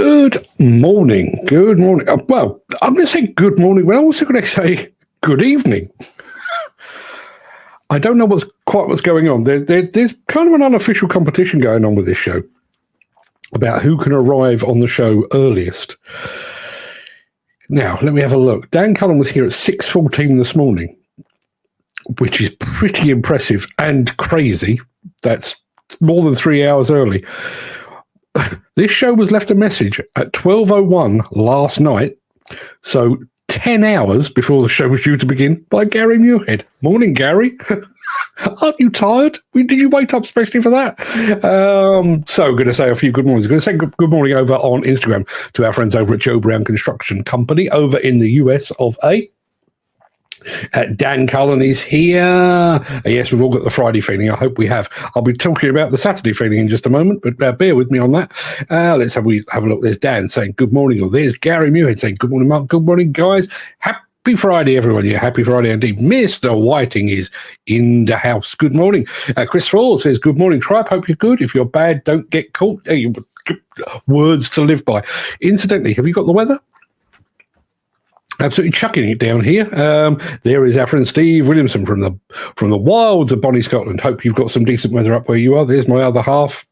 Good morning. Good morning. Well, I'm going to say good morning, but I'm also going to say good evening. I don't know what's going on. There's kind of an unofficial competition going on with this show about who can arrive on the show earliest. Now, let me have a look. Dan Cullen was here at 6:14 this morning, which is pretty impressive and crazy. That's more than 3 hours early. This show was left a message at 12:01 last night, so 10 hours before the show was due to begin, by Gary Muirhead. Morning, Gary. Aren't you tired? Did you wait up especially for that? So going to say a few good mornings. Going to say good morning over on Instagram to our friends over at Joe Brown Construction Company over in the US of A. Dan Cullen is here. Yes, we've all got the Friday feeling. I hope we have. I'll be talking about the Saturday feeling in just a moment, but bear with me on that. Let's have a look. There's Dan saying good morning, or there's Gary Muirhead saying good morning, Mark. Good morning, guys. Happy Friday, everyone. Yeah, happy Friday indeed. Mr. Whiting is in the house. Good morning. Chris Ford says good morning, Tribe. Hope you're good. If you're bad, don't get caught. Words to live by. Incidentally, have you got the weather? Absolutely chucking it down here. There is our friend Steve Williamson from the wilds of Bonnie, Scotland. Hope you've got some decent weather up where you are. There's my other half,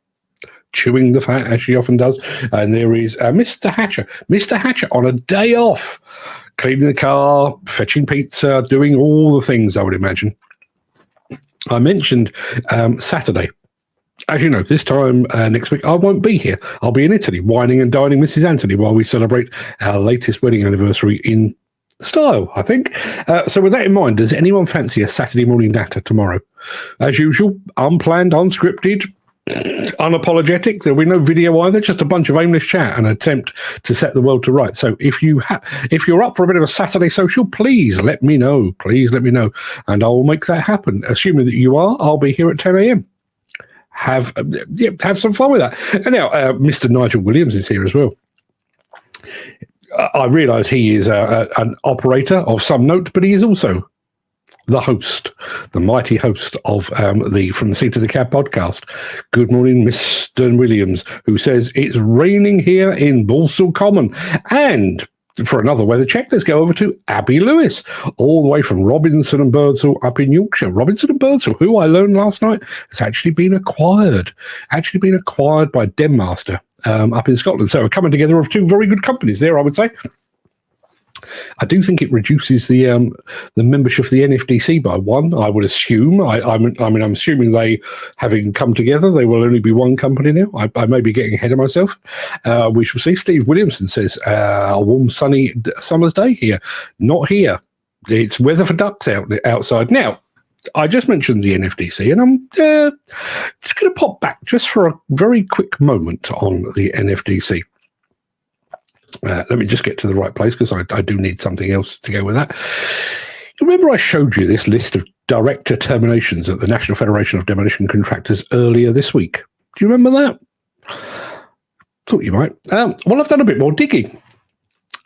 chewing the fat as she often does. And there is Mr. Hatcher. Mr. Hatcher on a day off, cleaning the car, fetching pizza, doing all the things, I would imagine. I mentioned Saturday. As you know, this time next week, I won't be here. I'll be in Italy, wining and dining Mrs. Anthony while we celebrate our latest wedding anniversary in style, I think. So with that in mind, does anyone fancy a Saturday morning natter tomorrow? As usual, unplanned, unscripted, unapologetic. There'll be no video either, just a bunch of aimless chat and attempt to set the world to rights. So if you're up for a bit of a Saturday social, please let me know. Please let me know. And I will make that happen. Assuming that you are, I'll be here at 10 a.m. Have some fun with that. And now Mr. Nigel Williams is here as well. I realise he is an operator of some note, but he is also the host, the mighty host of the From the Seat to the Cab podcast. Good morning, Mr. Williams, who says it's raining here in Balsall Common. And for another weather check, let's go over to Abby Lewis, all the way from Robinson and Birdsall up in Yorkshire. Robinson and Birdsall, who I learned last night, has actually been acquired by Demmaster up in Scotland. So a coming together of two very good companies there, I would say. I do think it reduces the membership of the NFDC by one, I would assume. I'm assuming they, having come together, they will only be one company now. I may be getting ahead of myself. We shall see. Steve Williamson says, a warm, sunny summer's day here. Not here. It's weather for ducks outside. Now, I just mentioned the NFDC, and I'm just going to pop back just for a very quick moment on the NFDC. Let me just get to the right place because I do need something else to go with that. You remember I showed you this list of director terminations at the National Federation of Demolition Contractors earlier this week? Do you remember that? Thought you might. Well, I've done a bit more digging.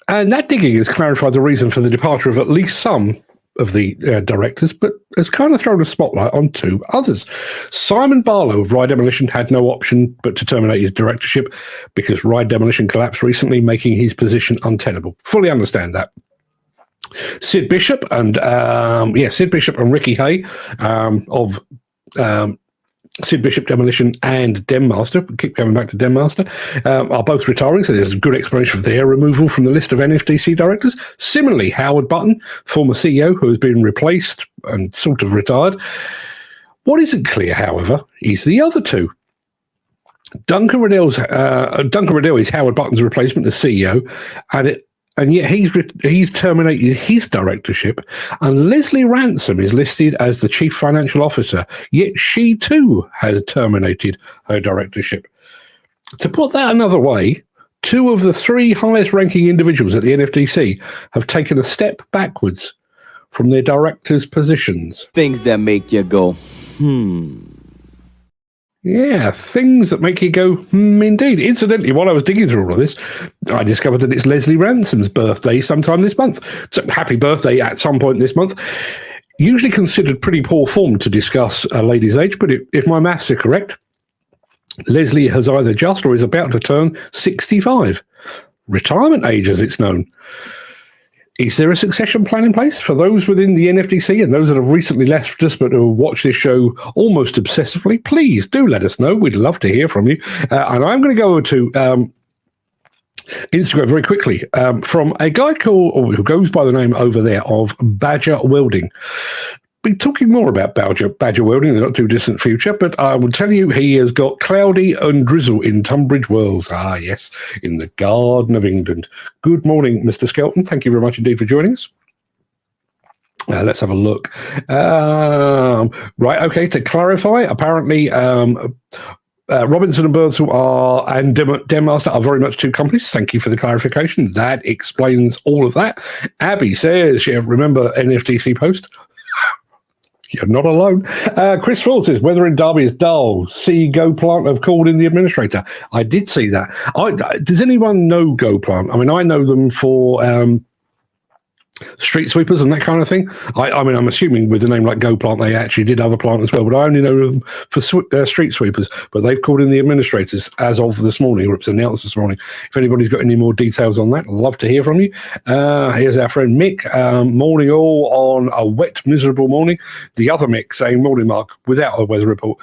And that digging has clarified the reason for the departure of at least some of the directors, but has kind of thrown a spotlight on two others. Simon Barlow of Rye Demolition had no option but to terminate his directorship because Rye Demolition collapsed recently, making his position untenable. Fully understand that. Sid Bishop and Ricky Hay of Sid Bishop Demolition and Demmaster, keep coming back to Demmaster, are both retiring, so there's a good explanation for their removal from the list of NFDC directors. Similarly, Howard Button, former CEO, who has been replaced and sort of retired. What isn't clear, however, is the other two. Duncan Riddell is Howard Button's replacement as CEO, and yet he's terminated his directorship, and Leslie Ransom is listed as the chief financial officer, yet she too has terminated her directorship. To put that another way, two of the three highest ranking individuals at the NFDC have taken a step backwards from their directors' positions. Things that make you go, Yeah, things that make you go, indeed. Incidentally, while I was digging through all of this, I discovered that it's Leslie Ransom's birthday sometime this month. So happy birthday at some point this month. Usually considered pretty poor form to discuss a lady's age, but if my maths are correct, Leslie has either just or is about to turn 65. Retirement age, as it's known. Is there a succession plan in place for those within the NFDC and those that have recently left us but who watch this show almost obsessively? Please do let us know. We'd love to hear from you. And I'm going to go to Instagram very quickly from a guy who goes by the name over there of Badger Welding. Be talking more about Badger Welding in the not too distant future, but I will tell you he has got cloudy and drizzle in Tunbridge Wells. Ah, yes, in the Garden of England. Good morning, Mr. Skelton. Thank you very much indeed for joining us. Let's have a look. Right, okay, to clarify, apparently Robinson and Birdsall and Denmaster are very much two companies. Thank you for the clarification. That explains all of that. Abby says, remember NFDC post? You're not alone. Chris Ford says, weather in Derby is dull. See Go Plant have called in the administrator. I did see that. Does anyone know Go Plant? I mean, I know them for street sweepers and that kind of thing. I mean, I'm assuming with a name like Go Plant, they actually did other plant as well, but I only know them for street sweepers. But they've called in the administrators as of this morning, or it's announced this morning. If anybody's got any more details on that, I'd love to hear from you. Here's our friend Mick. Morning all on a wet, miserable morning. The other Mick saying, morning Mark, without a weather report.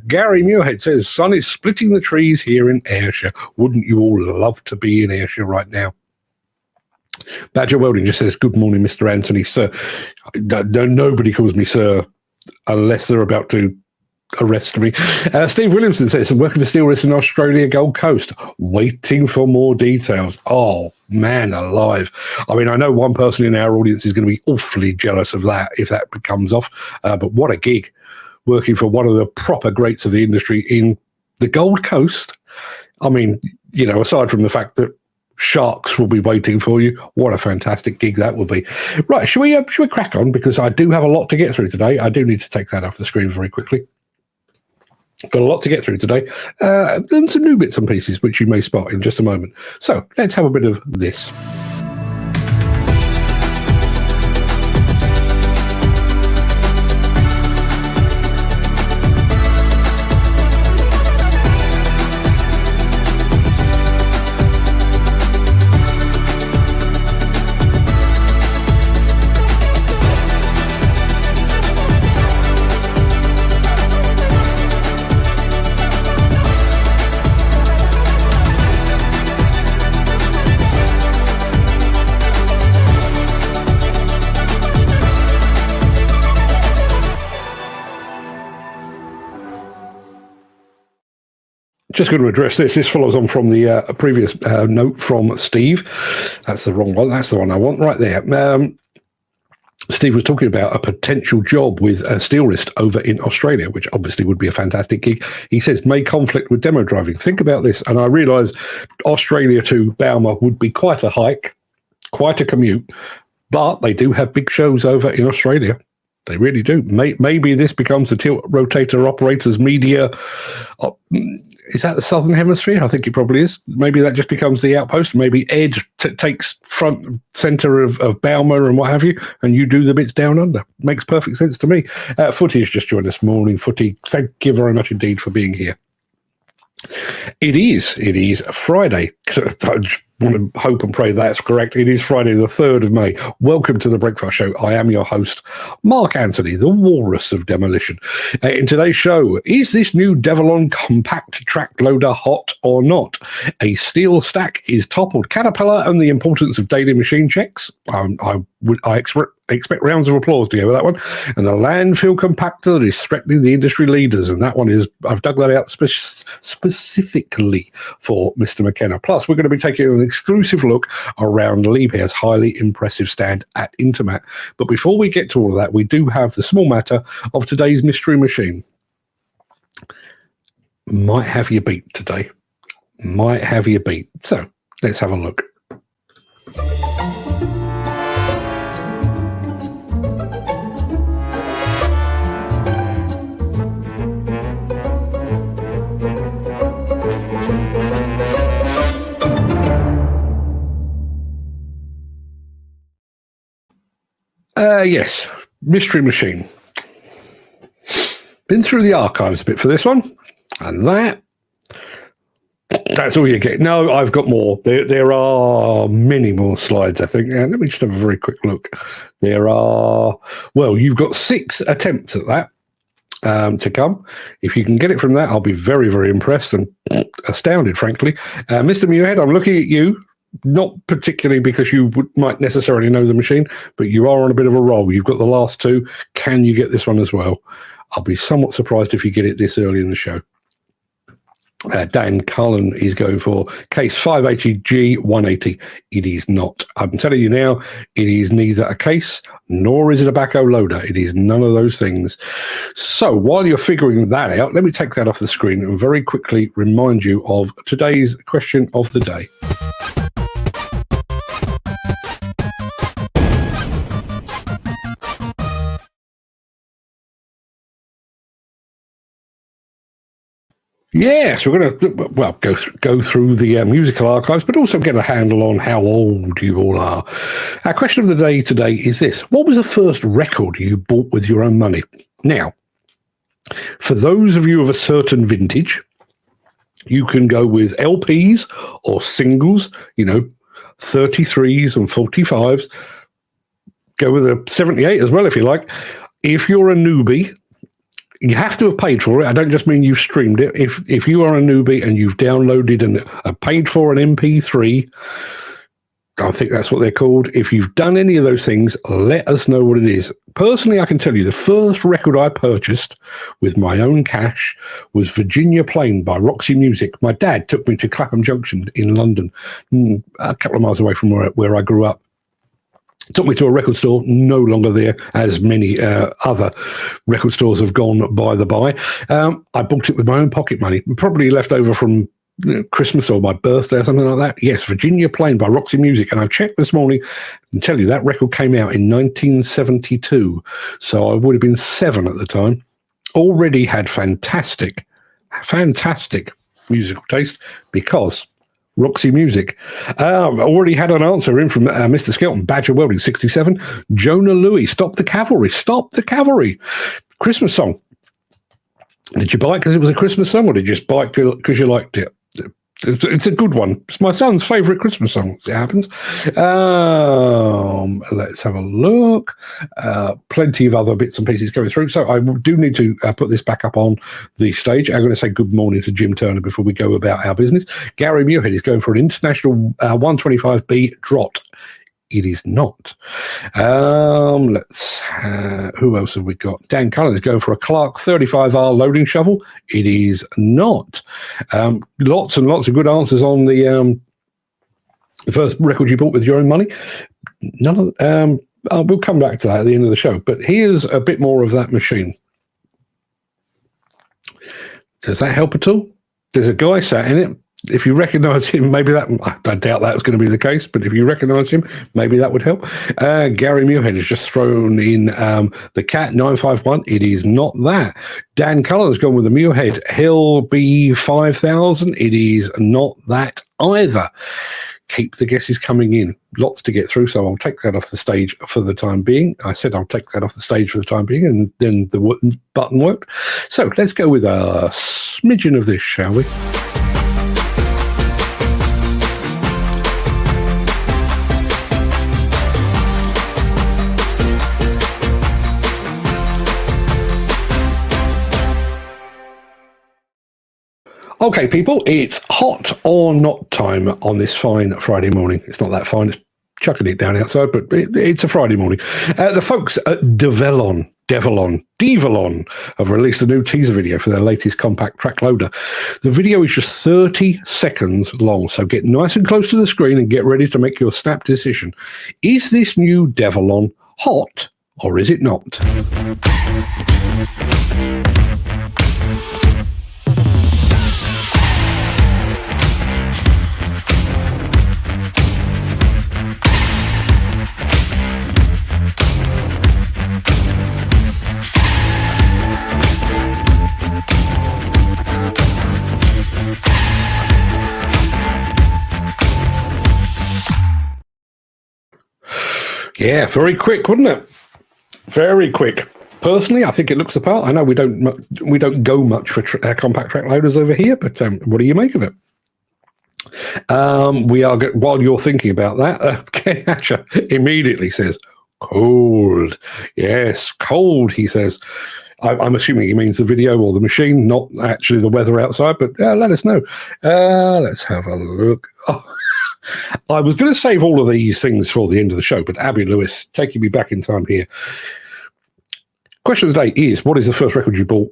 Gary Muirhead says, sun is splitting the trees here in Ayrshire. Wouldn't you all love to be in Ayrshire right now? Badger Welding just says, good morning, Mr. Anthony, sir. Nobody calls me sir unless they're about to arrest me. Steve Williamson says, I'm working for Steel Wrist in Australia, Gold Coast, waiting for more details. Oh, man alive. I mean, I know one person in our audience is going to be awfully jealous of that if that comes off, but what a gig, working for one of the proper greats of the industry in the Gold Coast. I mean, aside from the fact that sharks will be waiting for you. What a fantastic gig that will be. Right, should we crack on? Because I do have a lot to get through today. I do need to take that off the screen very quickly. Got a lot to get through today. Then some new bits and pieces, which you may spot in just a moment. So let's have a bit of this. Just going to address this. This follows on from the previous note from Steve. That's the wrong one. That's the one I want right there. Steve was talking about a potential job with Steel Wrist over in Australia, which obviously would be a fantastic gig. He says, may conflict with demo driving. Think about this. And I realise Australia to Balmer would be quite a hike, quite a commute, but they do have big shows over in Australia. They really do. Maybe this becomes the tilt rotator operators media. Is that the Southern Hemisphere? I think it probably is. Maybe that just becomes the outpost. Maybe Ed takes front centre of Balmer and what have you, and you do the bits down under. Makes perfect sense to me. Footy has just joined us. Morning, Footy. Thank you very much indeed for being here. It is Friday. I want to hope and pray that's correct. It is Friday the 3rd of May. Welcome to The Breakfast Show. I am your host, Mark Anthony, the walrus of demolition. In today's show, is this new Develon compact track loader hot or not? A steel stack is toppled. Caterpillar and the importance of daily machine checks. I expect rounds of applause to go with that one. And the landfill compactor that is threatening the industry leaders. And that one is, I've dug that out specifically for Mr. McKenna. Plus, we're going to be taking an exclusive look around Liebherr's highly impressive stand at Intermat. But before we get to all of that, we do have the small matter of today's mystery machine. Might have you beat today. Might have you beat. So let's have a look. Yes, mystery machine. Been through the archives a bit for this one, and that That's all you get. No, I've got more. There are many more slides, I think. And let me just have a very quick look. There are, well, you've got 6 attempts at that to come. If you can get it from that, I'll be very, very impressed and astounded, frankly. Mr. Muirhead, I'm looking at you, not particularly because you might necessarily know the machine, but you are on a bit of a roll. You've got the last 2. Can you get this one as well? I'll be somewhat surprised if you get it this early in the show. Dan Cullen is going for case 580G180. It is not. I'm telling you now, it is neither a case nor is it a backhoe loader. It is none of those things. So while you're figuring that out, let me take that off the screen and very quickly remind you of today's question of the day. Yes, we're going to, well, go through the musical archives, but also get a handle on how old you all are. Our question of the day today is this. What was the first record you bought with your own money? Now, for those of you of a certain vintage, you can go with LPs or singles, 33s and 45s. Go with a 78 as well, if you like. If you're a newbie, you have to have paid for it. I don't just mean you've streamed it. If you are a newbie and you've downloaded and paid for an MP3, I think that's what they're called. If you've done any of those things, let us know what it is. Personally, I can tell you the first record I purchased with my own cash was Virginia Plain by Roxy Music. My dad took me to Clapham Junction in London, a couple of miles away from where I grew up. Took me to a record store, no longer there, as many other record stores have gone by the by. I bought it with my own pocket money, probably left over from Christmas or my birthday or something like that. Yes, Virginia Plain by Roxy Music. And I've checked this morning and tell you that record came out in 1972. So I would have been 7 at the time. Already had fantastic musical taste because Roxy Music. Already had an answer in from Mr. Skelton, Badger Welding 67. Jonah Louie, Stop the Cavalry. Stop the Cavalry. Christmas song. Did you buy it because it was a Christmas song, or did you just buy it because you liked it? It's a good one. It's my son's favourite Christmas song, as it happens. Let's have a look. Plenty of other bits and pieces going through. So I do need to put this back up on the stage. I'm going to say good morning to Jim Turner before we go about our business. Gary Muirhead is going for an International 125B Drott. It is not. Who else have we got? Dan Cullen is going for a Clark 35R loading shovel. It is not. Lots and lots of good answers on the first record you bought with your own money. None of. We'll come back to that at the end of the show. But here's a bit more of that machine. Does that help at all? There's a guy sat in it. If you recognise him, maybe that, I doubt that's going to be the case, but if you recognise him, maybe that would help. Gary Muirhead has just thrown in the Cat 951. It is not that. Dan Cullen has gone with the Muirhead Hill B5000. It is not that either. Keep the guesses coming in. Lots to get through, so I'll take that off the stage for the time being. I said I'll take that off the stage for the time being, and then the button worked. So let's go with a smidgen of this, shall we? Okay, people, it's hot or not time on this fine Friday morning. It's not that fine. It's chucking it down outside, but it's a Friday morning. The folks at Develon have released a new teaser video for their latest compact track loader. The video is just 30 seconds long, so get nice and close to the screen and get ready to make your snap decision. Is this new Develon hot or is it not? Yeah, very quick, wasn't it? Very quick. Personally, I think it looks the part. I know we don't go much for compact track loaders over here, but what do you make of it? While you're thinking about that, Ken Hatcher immediately says, "Cold." Yes, cold. He says. I'm assuming he means the video or the machine, not actually the weather outside. But let us know. Let's have a look. Oh. I was going to save all of these things for the end of the show, but Abby Lewis, taking me back in time here. Question of the day is, what is the first record you bought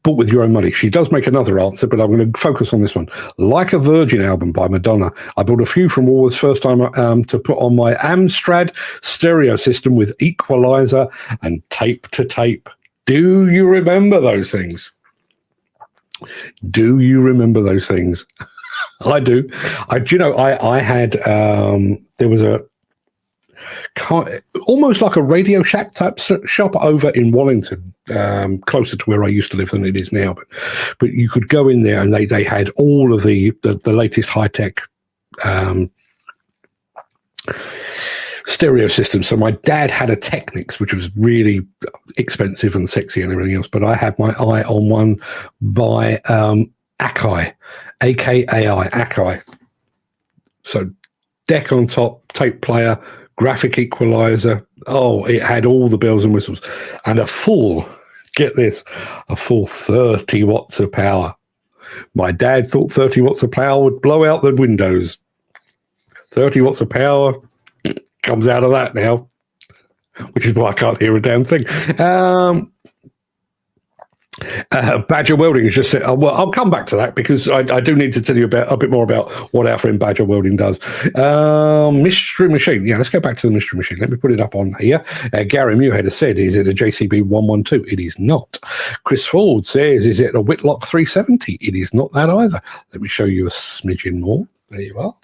with your own money? She does make another answer, but I'm going to focus on this one. Like a Virgin album by Madonna. I bought a few from Woolworths first time to put on my Amstrad stereo system with equalizer and tape to tape. Do you remember those things? Do you remember those things? I do. I had, there was a, almost like a Radio Shack type shop over in Wallington, closer to where I used to live than it is now. But you could go in there and they had all of the latest high-tech stereo systems. So my dad had a Technics, which was really expensive and sexy and everything else. But I had my eye on one by Akai, A-K-A-I, Akai. So deck on top, tape player, graphic equalizer. Oh, it had all the bells and whistles. And a full, get this, a full 30 watts of power. My dad thought 30 watts of power would blow out the windows. 30 watts of power comes out of that now, which is why I can't hear a damn thing. Badger Welding has just said, well, I'll come back to that because I do need to tell you a bit more about what our friend Badger Welding does. Mystery Machine. Yeah, let's go back to the Mystery Machine. Let me put it up on here. Gary Muirhead has said, is it a JCB 112? It is not. Chris Ford says, is it a Whitlock 370? It is not that either. Let me show you a smidgen more. There you are.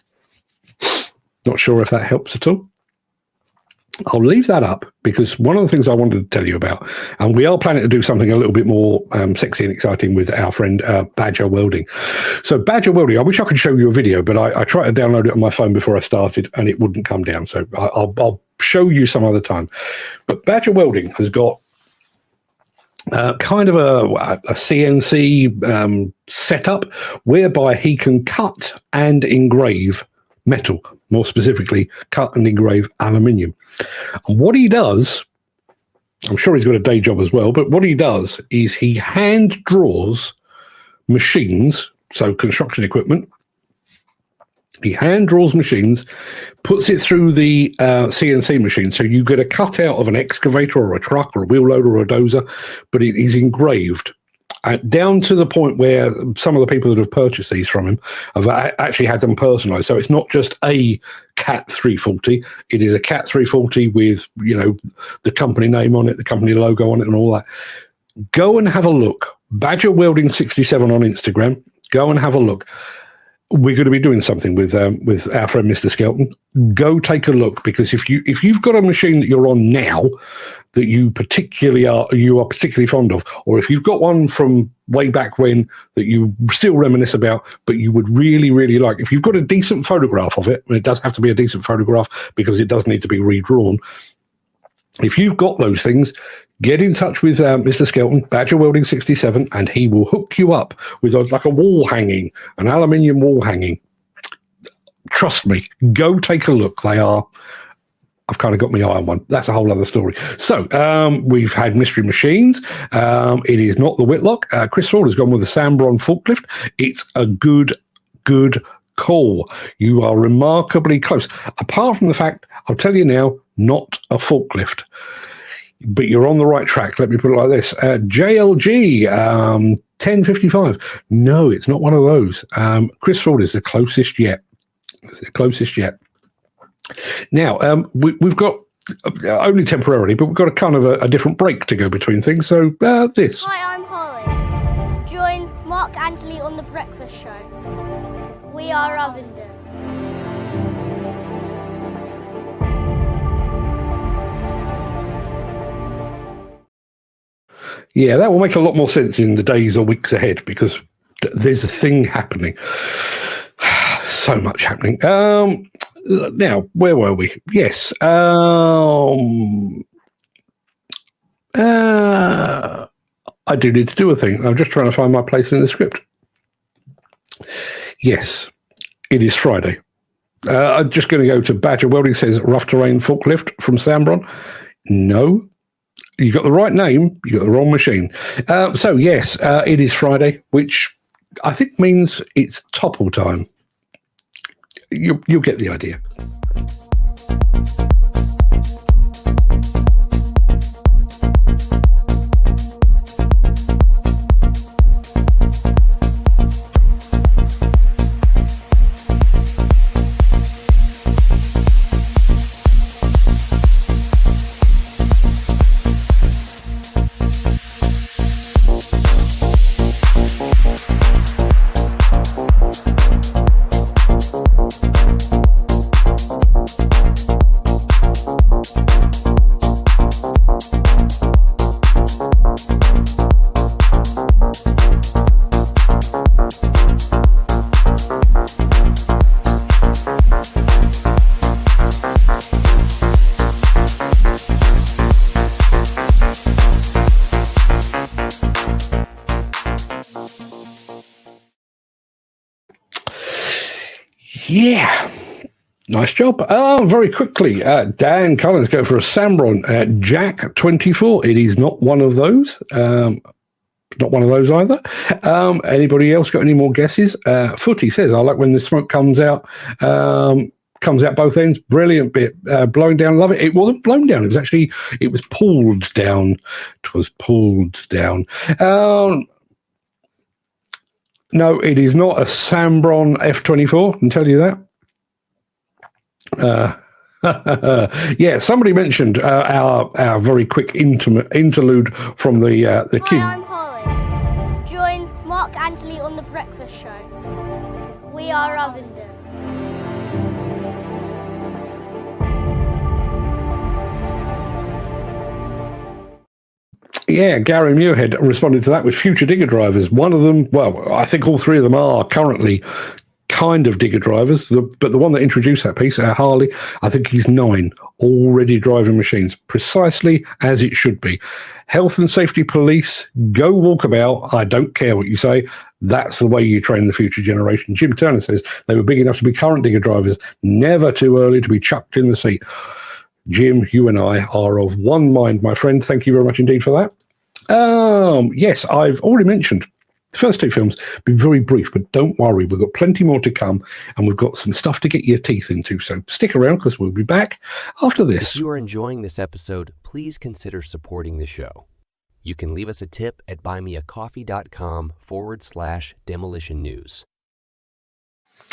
Not sure if that helps at all. I'll leave that up because one of the things I wanted to tell you about, and we are planning to do something a little bit more sexy and exciting with our friend Badger Welding. So Badger Welding, I wish I could show you a video, but I tried to download it on my phone before I started and it wouldn't come down. So I'll show you some other time. But Badger Welding has got kind of a CNC setup whereby he can cut and engrave metal, more specifically cut and engrave aluminium. And what he does, I'm sure he's got a day job as well, but what he does is he hand draws machines, so construction equipment. He hand draws machines, puts it through the CNC machine, so you get a cutout of an excavator or a truck or a wheel loader or a dozer, but it is engraved. Down to the point where some of the people that have purchased these from him have actually had them personalised. So it's not just a Cat 340; it is a Cat 340 with, you know, the company name on it, the company logo on it, and all that. Go and have a look. Badger Welding 67 on Instagram. Go and have a look. We're going to be doing something with our friend Mr. Skelton. Go take a look, because if you've got a machine that you're on now that you are particularly fond of, or if you've got one from way back when that you still reminisce about, but you would really, really like, if you've got a decent photograph of it, and it does have to be a decent photograph because it does need to be redrawn. If you've got those things, get in touch with Mr. Skelton, Badger Welding 67, and he will hook you up with like a wall hanging, an aluminium wall hanging. Trust me, go take a look. They are, I've kind of got my eye on one. That's a whole other story. So we've had Mystery Machines. It is not the Whitlock. Chris Ford has gone with the Sambron forklift. It's a good call. You are remarkably close. Apart from the fact, I'll tell you now, not a forklift. But you're on the right track. Let me put it like this. JLG 1055. No, it's not one of those. Chris Ford is the closest yet. Now, we've got, only temporarily, but we've got a kind of a different break to go between things. So this. Hi, I'm Holly. Join Mark Anthony on The Breakfast Show. We are Ovenden. Yeah, that will make a lot more sense in the days or weeks ahead, because there's a thing happening. So much happening. Now, where were we? Yes. I do need to do a thing. I'm just trying to find my place in the script. Yes, it is Friday. I'm just going to go to Badger Welding says rough terrain forklift from Sambron. No, you got the right name. You got the wrong machine. So yes, it is Friday, which I think means it's topple time. You'll get the idea. Yeah, nice job. Very quickly, Dan Collins go for a Sambron Jack 24. It is not one of those. Not one of those either. Anybody else got any more guesses? Footy says, I like when the smoke comes out both ends. Brilliant bit. Blowing down, love it. It wasn't blown down. It was pulled down. It was pulled down. No, it is not a Sambron F24, I can tell you that. Yeah, somebody mentioned our very quick interlude from the kid. Hi, I'm Holly. Join Mark Anthony on The Breakfast Show. We are Ovenden. Yeah, Gary Muirhead responded to that with future digger drivers. One of them, well, I think all three of them are currently kind of digger drivers, but the one that introduced that piece, Harley, I think he's 9, already driving machines, precisely as it should be. Health and safety police, go walkabout. I don't care what you say. That's the way you train the future generation. Jim Turner says they were big enough to be current digger drivers, never too early to be chucked in the seat. Jim, you and I are of one mind, my friend. Thank you very much indeed for that. Yes, I've already mentioned the first 2 films, been very brief, but don't worry, we've got plenty more to come, and we've got some stuff to get your teeth into, so stick around because we'll be back after this. If you are enjoying this episode, please consider supporting the show. You can leave us a tip at buymeacoffee.com/demolition news.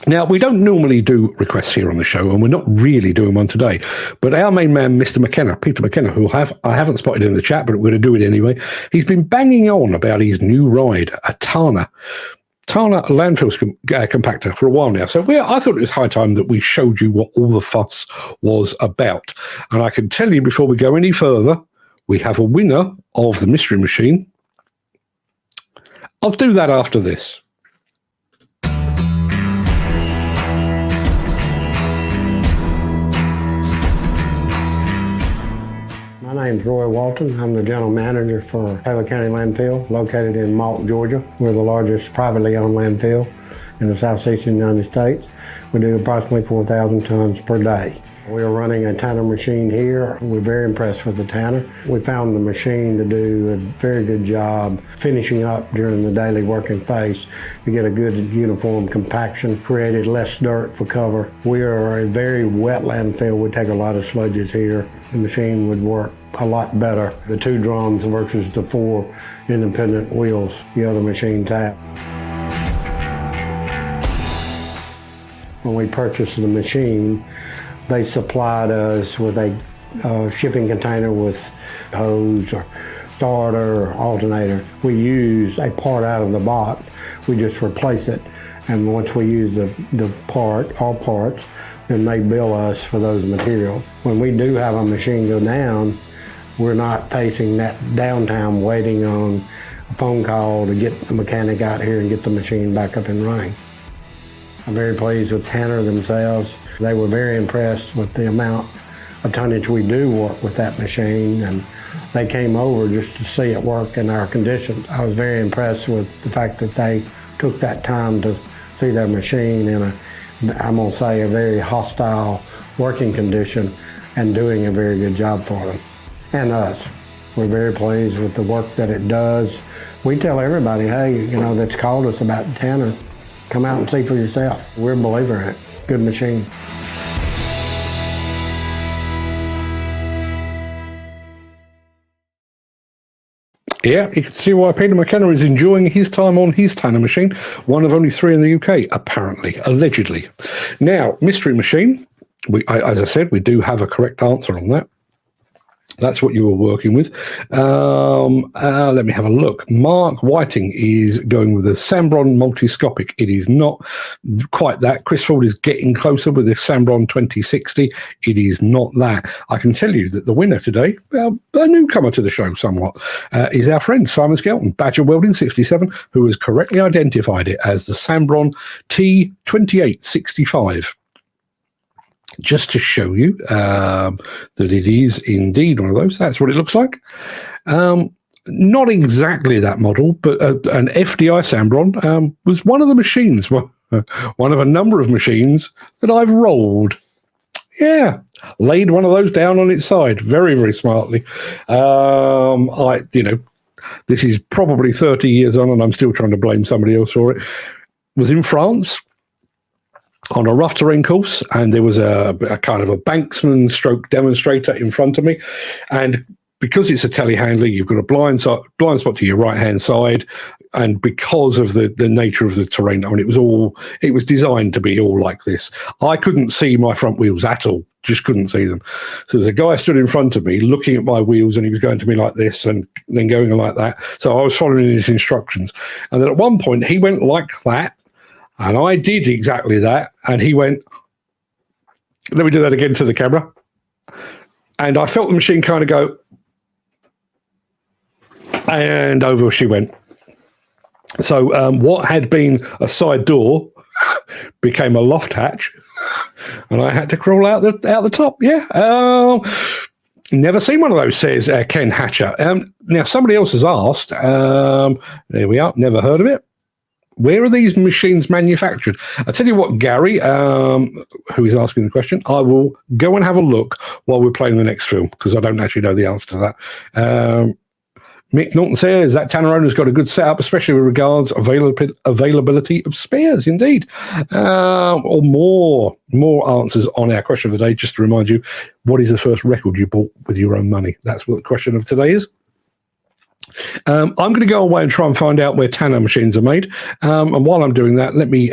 Now, we don't normally do requests here on the show, and we're not really doing one today. But our main man, Mr. McKenna, Peter McKenna, who I haven't spotted in the chat, but we're going to do it anyway. He's been banging on about his new ride, a Tana landfill compactor for a while now. So I thought it was high time that we showed you what all the fuss was about. And I can tell you before we go any further, we have a winner of the mystery machine. I'll do that after this. My name's Roy Walton. I'm the general manager for Taylor County Landfill, located in Malt, Georgia. We're the largest privately owned landfill in the southeastern United States. We do approximately 4,000 tons per day. We're running a tanner machine here. We're very impressed with the tanner. We found the machine to do a very good job finishing up during the daily working phase to get a good uniform compaction, created less dirt for cover. We are a very wet landfill. We take a lot of sludges here. The machine would work a lot better. The 2 drums versus the 4 independent wheels the other machines have. When we purchased the machine, they supplied us with a shipping container with hose or starter or alternator. We use a part out of the box. We just replace it. And once we use all parts, then they bill us for those materials. When we do have a machine go down, we're not facing that downtime waiting on a phone call to get the mechanic out here and get the machine back up and running. I'm very pleased with Tanner themselves. They were very impressed with the amount of tonnage we do work with that machine, and they came over just to see it work in our conditions. I was very impressed with the fact that they took that time to see their machine in I'm going to say, a very hostile working condition and doing a very good job for them and us. We're very pleased with the work that it does. We tell everybody, hey, that's called us about Tanner, come out and see for yourself. We're a believer in it. Good machine. Yeah, you can see why Peter McKenna is enjoying his time on his Tanner machine, one of only 3 in the UK, apparently, allegedly. Now, mystery machine, as I said, we do have a correct answer on that. That's what you were working with. Let me have a look. Mark Whiting is going with the Sambron Multiscopic. It is not quite that. Chris Ford is getting closer with the Sambron 2060. It is not that. I can tell you that the winner today, a newcomer to the show somewhat, is our friend Simon Skelton, Badger Welding 67, who has correctly identified it as the Sambron T2865. Just to show you that it is indeed one of those. That's what it looks like. Not exactly that model, but an FDI Sambron was one of the machines, one of a number of machines that I've rolled. Yeah, laid one of those down on its side very, very smartly. This is probably 30 years on, and I'm still trying to blame somebody else for it. Was in France on a rough terrain course, and there was a kind of a banksman stroke demonstrator in front of me. And because it's a telehandler, you've got a blind spot to your right-hand side. And because of the nature of the terrain, I mean, it was designed to be all like this. I couldn't see my front wheels at all, just couldn't see them. So there's a guy stood in front of me looking at my wheels, and he was going to me like this and then going like that. So I was following his instructions. And then at one point, he went like that, and I did exactly that. And he went, let me do that again to the camera. And I felt the machine kind of go, and over she went. So what had been a side door became a loft hatch, and I had to crawl out the top. Yeah. Never seen one of those, says Ken Hatcher. Now, somebody else has asked, there we are, never heard of it. Where are these machines manufactured? I'll tell you what, Gary, who is asking the question, I will go and have a look while we're playing the next film, because I don't actually know the answer to that. Mick Norton says that Tanner owner's got a good setup, especially with regards availability of spares, indeed. Or more answers on our question of the day, just to remind you, what is the first record you bought with your own money? That's what the question of today is. I'm going to go away and try and find out where Tanner machines are made. And while I'm doing that, let me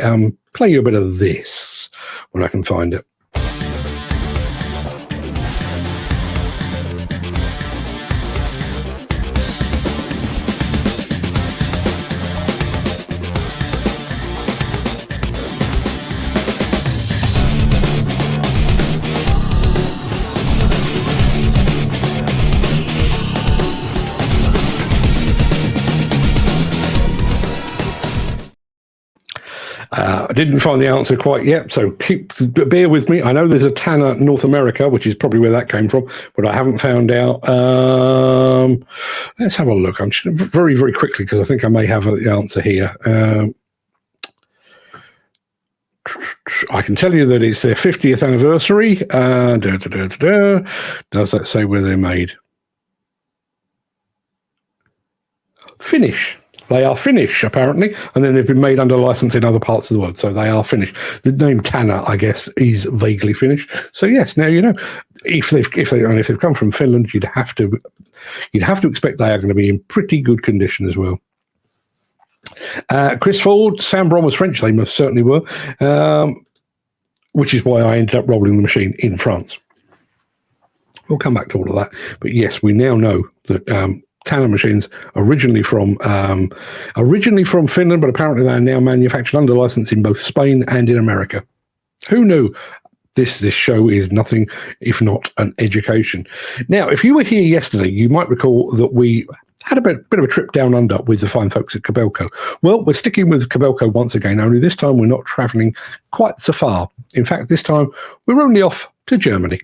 play you a bit of this when I can find it. I didn't find the answer quite yet, so bear with me. I know there's a Tanner North America, which is probably where that came from, but I haven't found out. Let's have a look. I'm just very, very quickly, because I think I may have the answer here. I can tell you that it's their 50th anniversary. Does that say where they're made? Finnish. They are Finnish, apparently, and then they've been made under license in other parts of the world, so they are Finnish. The name Tanner, I guess, is vaguely Finnish. So yes, now you know. If they've come from Finland, you'd have to expect they are going to be in pretty good condition as well. Chris Ford, Sambron was French. They most certainly were, which is why I ended up rolling the machine in France. We'll come back to all of that, but yes, we now know that. Tanner machines originally from Finland, but apparently they are now manufactured under license in both Spain and in America. Who knew? This show is nothing if not an education. Now, if you were here yesterday, you might recall that we had a bit of a trip down under with the fine folks at Kobelco. Well, we're sticking with Kobelco once again, only this time we're not travelling quite so far. In fact, this time we're only off to Germany.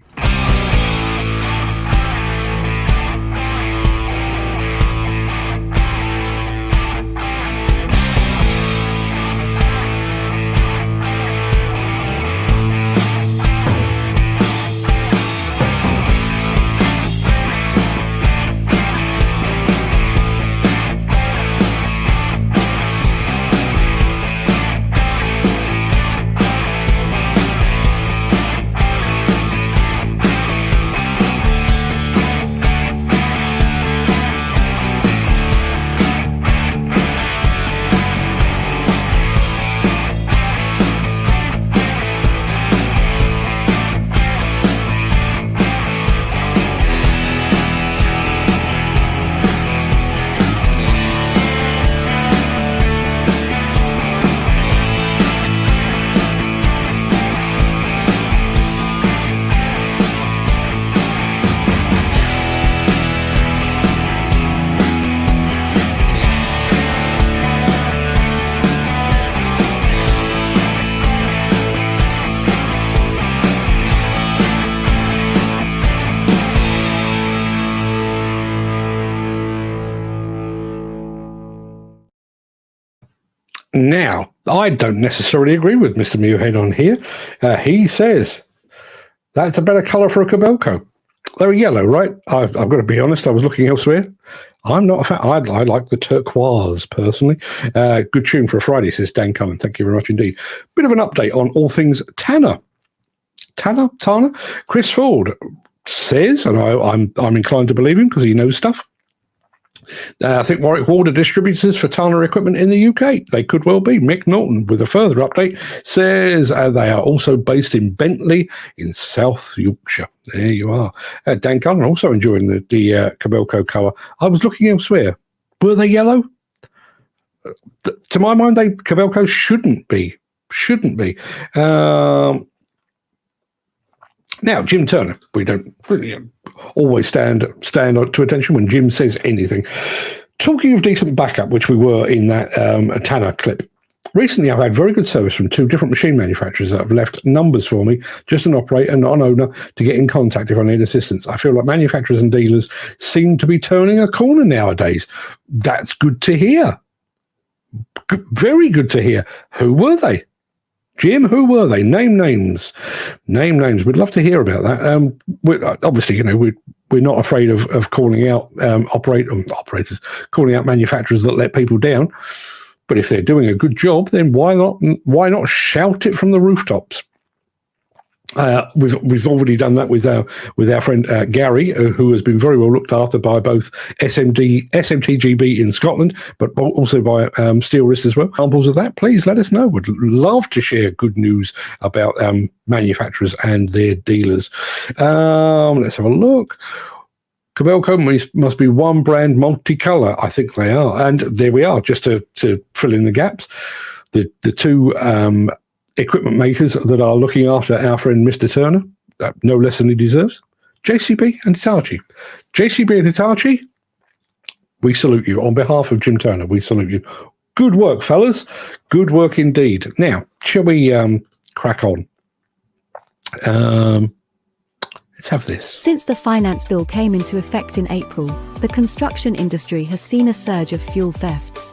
Now, I don't necessarily agree with Mr. Muirhead on here. He says that's a better colour for a Kobelco. They're yellow, right? I've got to be honest, I was looking elsewhere. I'm not a fan. I like the turquoise, personally. Good tune for a Friday, says Dan Cullen. Thank you very much indeed. Bit of an update on all things Tanner. Tanner? Chris Ford says, and I'm inclined to believe him because he knows stuff. I think Warwick Ward are distributors for Tanner equipment in the UK. They could well be. Mick Norton, with a further update, says they are also based in Bentley in South Yorkshire. There you are. Dan Cullen also enjoying the Kobelco colour. I was looking elsewhere. Were they yellow? To my mind, Kobelco shouldn't be. Now, Jim Turner, we don't always stand to attention when Jim says anything. Talking of decent backup, which we were in that Tanner clip, recently I've had very good service from 2 different machine manufacturers that have left numbers for me, just an operator, not an owner, to get in contact if I need assistance. I feel like manufacturers and dealers seem to be turning a corner nowadays. That's good to hear. Very good to hear. Who were they? Jim, who were they? Name names. We'd love to hear about that. Obviously, we're not afraid of calling out operators, calling out manufacturers that let people down. But if they're doing a good job, then why not shout it from the rooftops? We've already done that with our friend Gary, who has been very well looked after by both SMTGB in Scotland, but also by Steel Wrist as well. Examples of that, please let us know. Would love to share good news about manufacturers and their dealers. Let's have a look. Kobelco must be one brand, multicolour. I think they are, and there we are. Just to fill in the gaps, the 2 equipment makers that are looking after our friend Mr. Turner, no less than he deserves, JCB and Hitachi. JCB and Hitachi, we salute you. On behalf of Jim Turner, we salute you. Good work, fellas. Good work indeed. Now, shall we crack on? Let's have this. Since the finance bill came into effect in April, the construction industry has seen a surge of fuel thefts.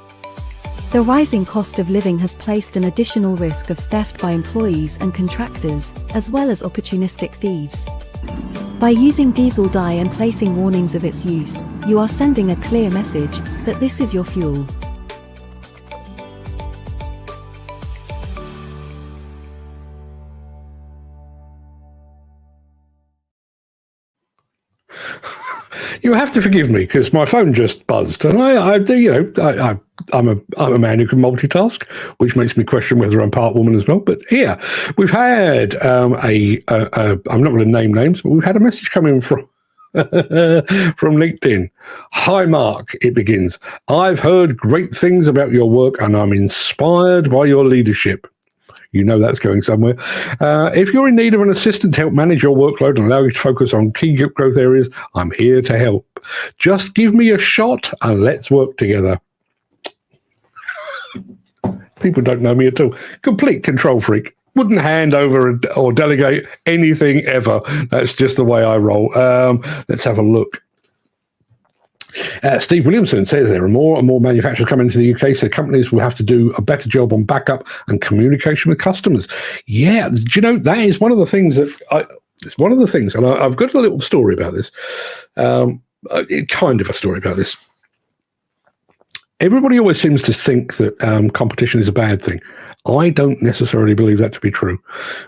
The rising cost of living has placed an additional risk of theft by employees and contractors, as well as opportunistic thieves. By using diesel dye and placing warnings of its use, you are sending a clear message that this is your fuel. You have to forgive me because my phone just buzzed, and I'm a man who can multitask, which makes me question whether I'm part woman as well. But here we've had I'm not going to name names, but we've had a message coming from LinkedIn. Hi, Mark. It begins. I've heard great things about your work, and I'm inspired by your leadership. You know that's going somewhere. If you're in need of an assistant to help manage your workload and allow you to focus on key growth areas, I'm here to help. Just give me a shot and let's work together. People don't know me at all. Complete control freak. Wouldn't hand over or delegate anything ever. That's just the way I roll. Let's have a look. Steve Williamson says there are more and more manufacturers coming into the UK, so companies will have to do a better job on backup and communication with customers. Yeah, do you know, that is one of the things it's one of the things, and I've got a little story about this, kind of a story about this. Everybody always seems to think that competition is a bad thing. I don't necessarily believe that to be true.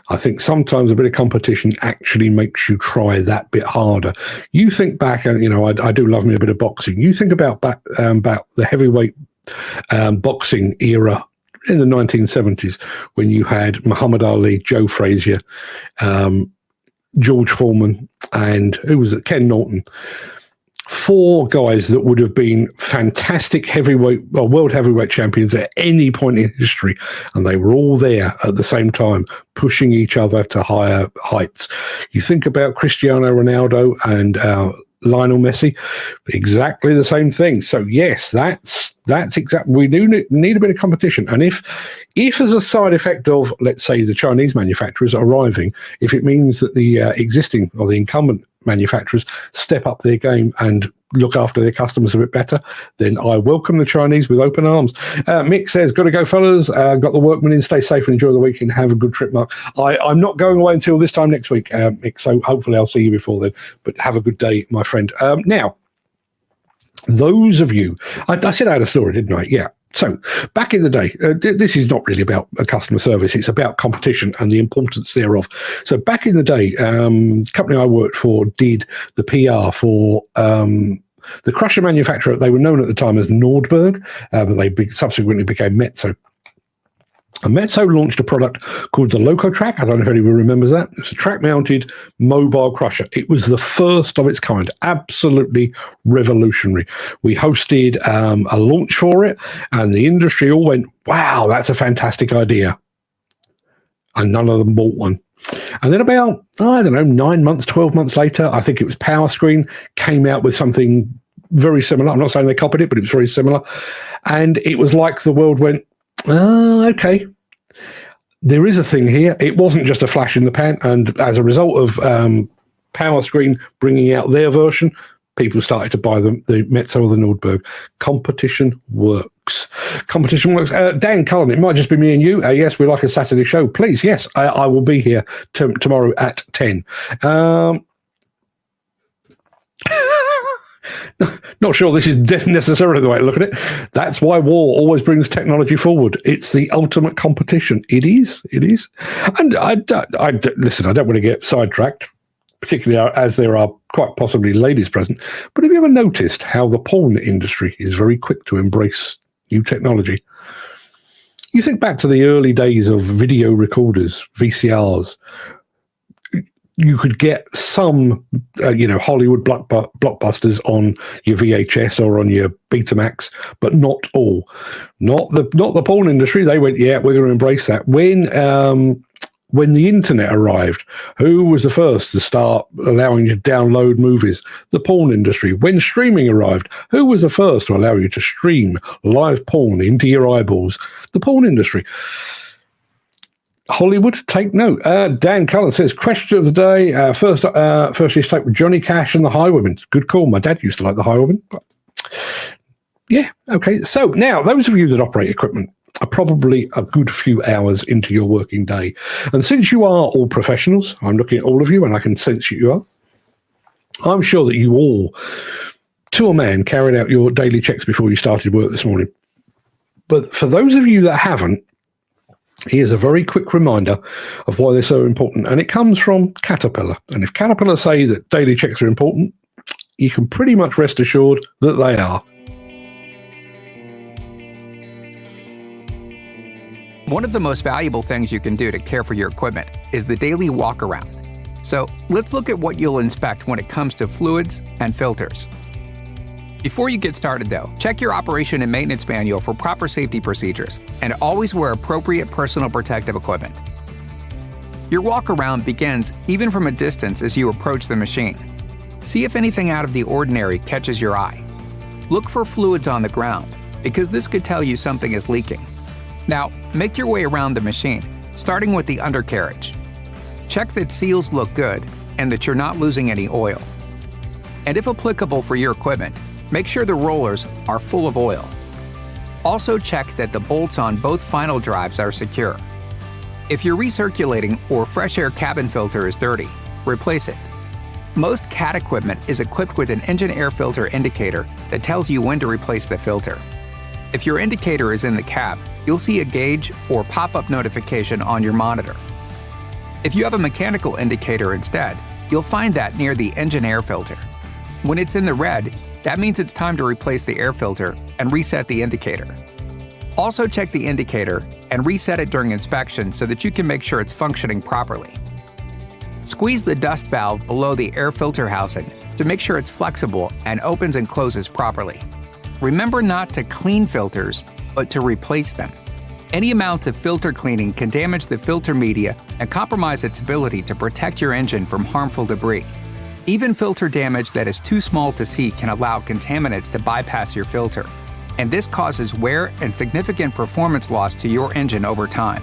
I think sometimes a bit of competition actually makes you try that bit harder. You think back, and I do love me a bit of boxing. You think about the heavyweight boxing era in the 1970s when you had Muhammad Ali, Joe Frazier, George Foreman, and who was it? Ken Norton. 4 guys that would have been fantastic world heavyweight champions at any point in history, and they were all there at the same time, pushing each other to higher heights. You think about Cristiano Ronaldo and Lionel Messi, exactly the same thing. So yes, that's exactly. We do need a bit of competition, and if as a side effect of, let's say, the Chinese manufacturers arriving, if it means that the existing or the incumbent manufacturers step up their game and look after their customers a bit better, then I welcome the Chinese with open arms. Mick says, got to go, fellas. Got the workmen in. Stay safe and enjoy the weekend. Have a good trip, Mark. I'm not going away until this time next week, Mick, so hopefully I'll see you before then. But have a good day, my friend. Now, those of you, I said I had a story, didn't I? Yeah. So back in the day, this is not really about customer service. It's about competition and the importance thereof. So back in the day, company I worked for did the PR for the crusher manufacturer. They were known at the time as Nordberg, but they subsequently became Metso. And Metso launched a product called the Loco-Track. I don't know if anyone remembers that. It's a track-mounted mobile crusher. It was the first of its kind, absolutely revolutionary. We hosted a launch for it, and the industry all went, wow, that's a fantastic idea. And none of them bought one. And then about, 9 months, 12 months later, I think it was PowerScreen, came out with something very similar. I'm not saying they copied it, but it was very similar. And it was like the world went, okay, there is a thing here. It wasn't just a flash in the pan, and as a result of PowerScreen bringing out their version, people started to buy the Metso or the Nordberg. Competition works. Competition works. Dan Cullen, it might just be me and you. Yes, we like a Saturday show. Please, yes, I will be here tomorrow at 10. Not sure this is necessarily the way to look at it. That's why war always brings technology forward. It's the ultimate competition. It is. And listen, I don't want to get sidetracked, particularly as there are quite possibly ladies present. But have you ever noticed how the porn industry is very quick to embrace new technology? You think back to the early days of video recorders, VCRs. You could get some, Hollywood blockbusters on your VHS or on your Betamax, but not all. Not the porn industry. They went, yeah, we're going to embrace that. When the internet arrived, who was the first to start allowing you to download movies? The porn industry. When streaming arrived, who was the first to allow you to stream live porn into your eyeballs? The porn industry. Hollywood, take note. Dan Cullen says, question of the day. First you start with Johnny Cash and the Highwaymen. Good call. My dad used to like the Highwaymen. Yeah, okay. So now, those of you that operate equipment are probably a good few hours into your working day. And since you are all professionals, I'm looking at all of you and I can sense you are, I'm sure that you all, to a man, carried out your daily checks before you started work this morning. But for those of you that haven't, here's a very quick reminder of why they're so important. And it comes from Caterpillar. And if Caterpillar say that daily checks are important, you can pretty much rest assured that they are. One of the most valuable things you can do to care for your equipment is the daily walk around. So let's look at what you'll inspect when it comes to fluids and filters. Before you get started though, check your operation and maintenance manual for proper safety procedures and always wear appropriate personal protective equipment. Your walk around begins even from a distance as you approach the machine. See if anything out of the ordinary catches your eye. Look for fluids on the ground because this could tell you something is leaking. Now, make your way around the machine, starting with the undercarriage. Check that seals look good and that you're not losing any oil. And if applicable for your equipment, make sure the rollers are full of oil. Also check that the bolts on both final drives are secure. If your recirculating or fresh air cabin filter is dirty, replace it. Most CAT equipment is equipped with an engine air filter indicator that tells you when to replace the filter. If your indicator is in the cab, you'll see a gauge or pop-up notification on your monitor. If you have a mechanical indicator instead, you'll find that near the engine air filter. When it's in the red, that means it's time to replace the air filter and reset the indicator. Also check the indicator and reset it during inspection so that you can make sure it's functioning properly. Squeeze the dust valve below the air filter housing to make sure it's flexible and opens and closes properly. Remember not to clean filters, but to replace them. Any amount of filter cleaning can damage the filter media and compromise its ability to protect your engine from harmful debris. Even filter damage that is too small to see can allow contaminants to bypass your filter, and this causes wear and significant performance loss to your engine over time.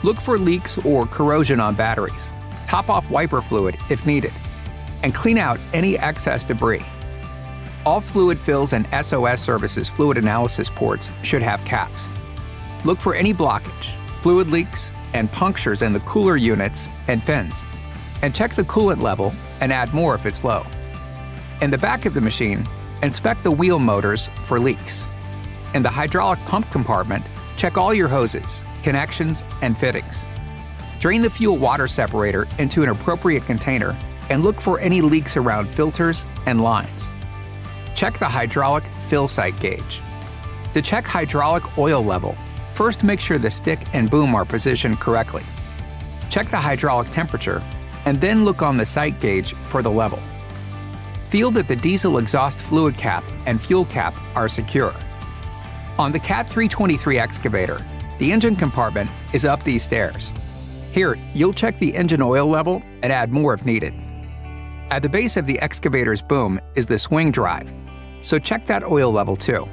Look for leaks or corrosion on batteries. Top off wiper fluid if needed. and clean out any excess debris. All fluid fills and SOS services fluid analysis ports should have caps. Look for any blockage, fluid leaks, and punctures in the cooler units and fins, and check the coolant level and add more if it's low. In the back of the machine, inspect the wheel motors for leaks. In the hydraulic pump compartment, check all your hoses, connections, and fittings. Drain the fuel water separator into an appropriate container and look for any leaks around filters and lines. Check the hydraulic fill site gauge. To check hydraulic oil level, first make sure the stick and boom are positioned correctly. Check the hydraulic temperature, and then look on the site gauge for the level. Feel that the diesel exhaust fluid cap and fuel cap are secure. On the Cat 323 excavator, the engine compartment is up these stairs. Here, you'll check the engine oil level and add more if needed. At the base of the excavator's boom is the swing drive, so check that oil level too.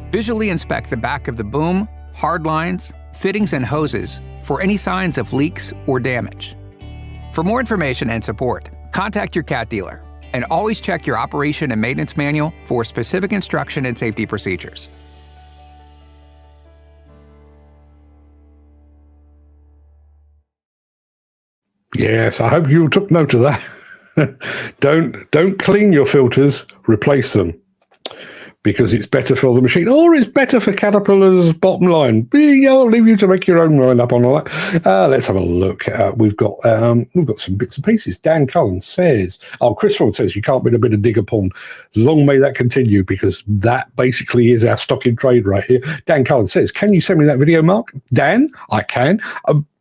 Visually inspect the back of the boom, hard lines, fittings, and hoses for any signs of leaks or damage. For more information and support, contact your Cat dealer, and always check your operation and maintenance manual for specific instruction and safety procedures. Yes, I hope you took note of that. Don't clean your filters, replace them, because it's better for the machine, or it's better for Caterpillar's bottom line. I'll leave you to make your own mind up on all that. Let's have a look. We've got some bits and pieces. Dan Cullen says, Chris Ford says, you can't be a bit of digger porn. Long may that continue, because that basically is our stock in trade right here. Dan Cullen says, can you send me that video, Mark? Dan, I can.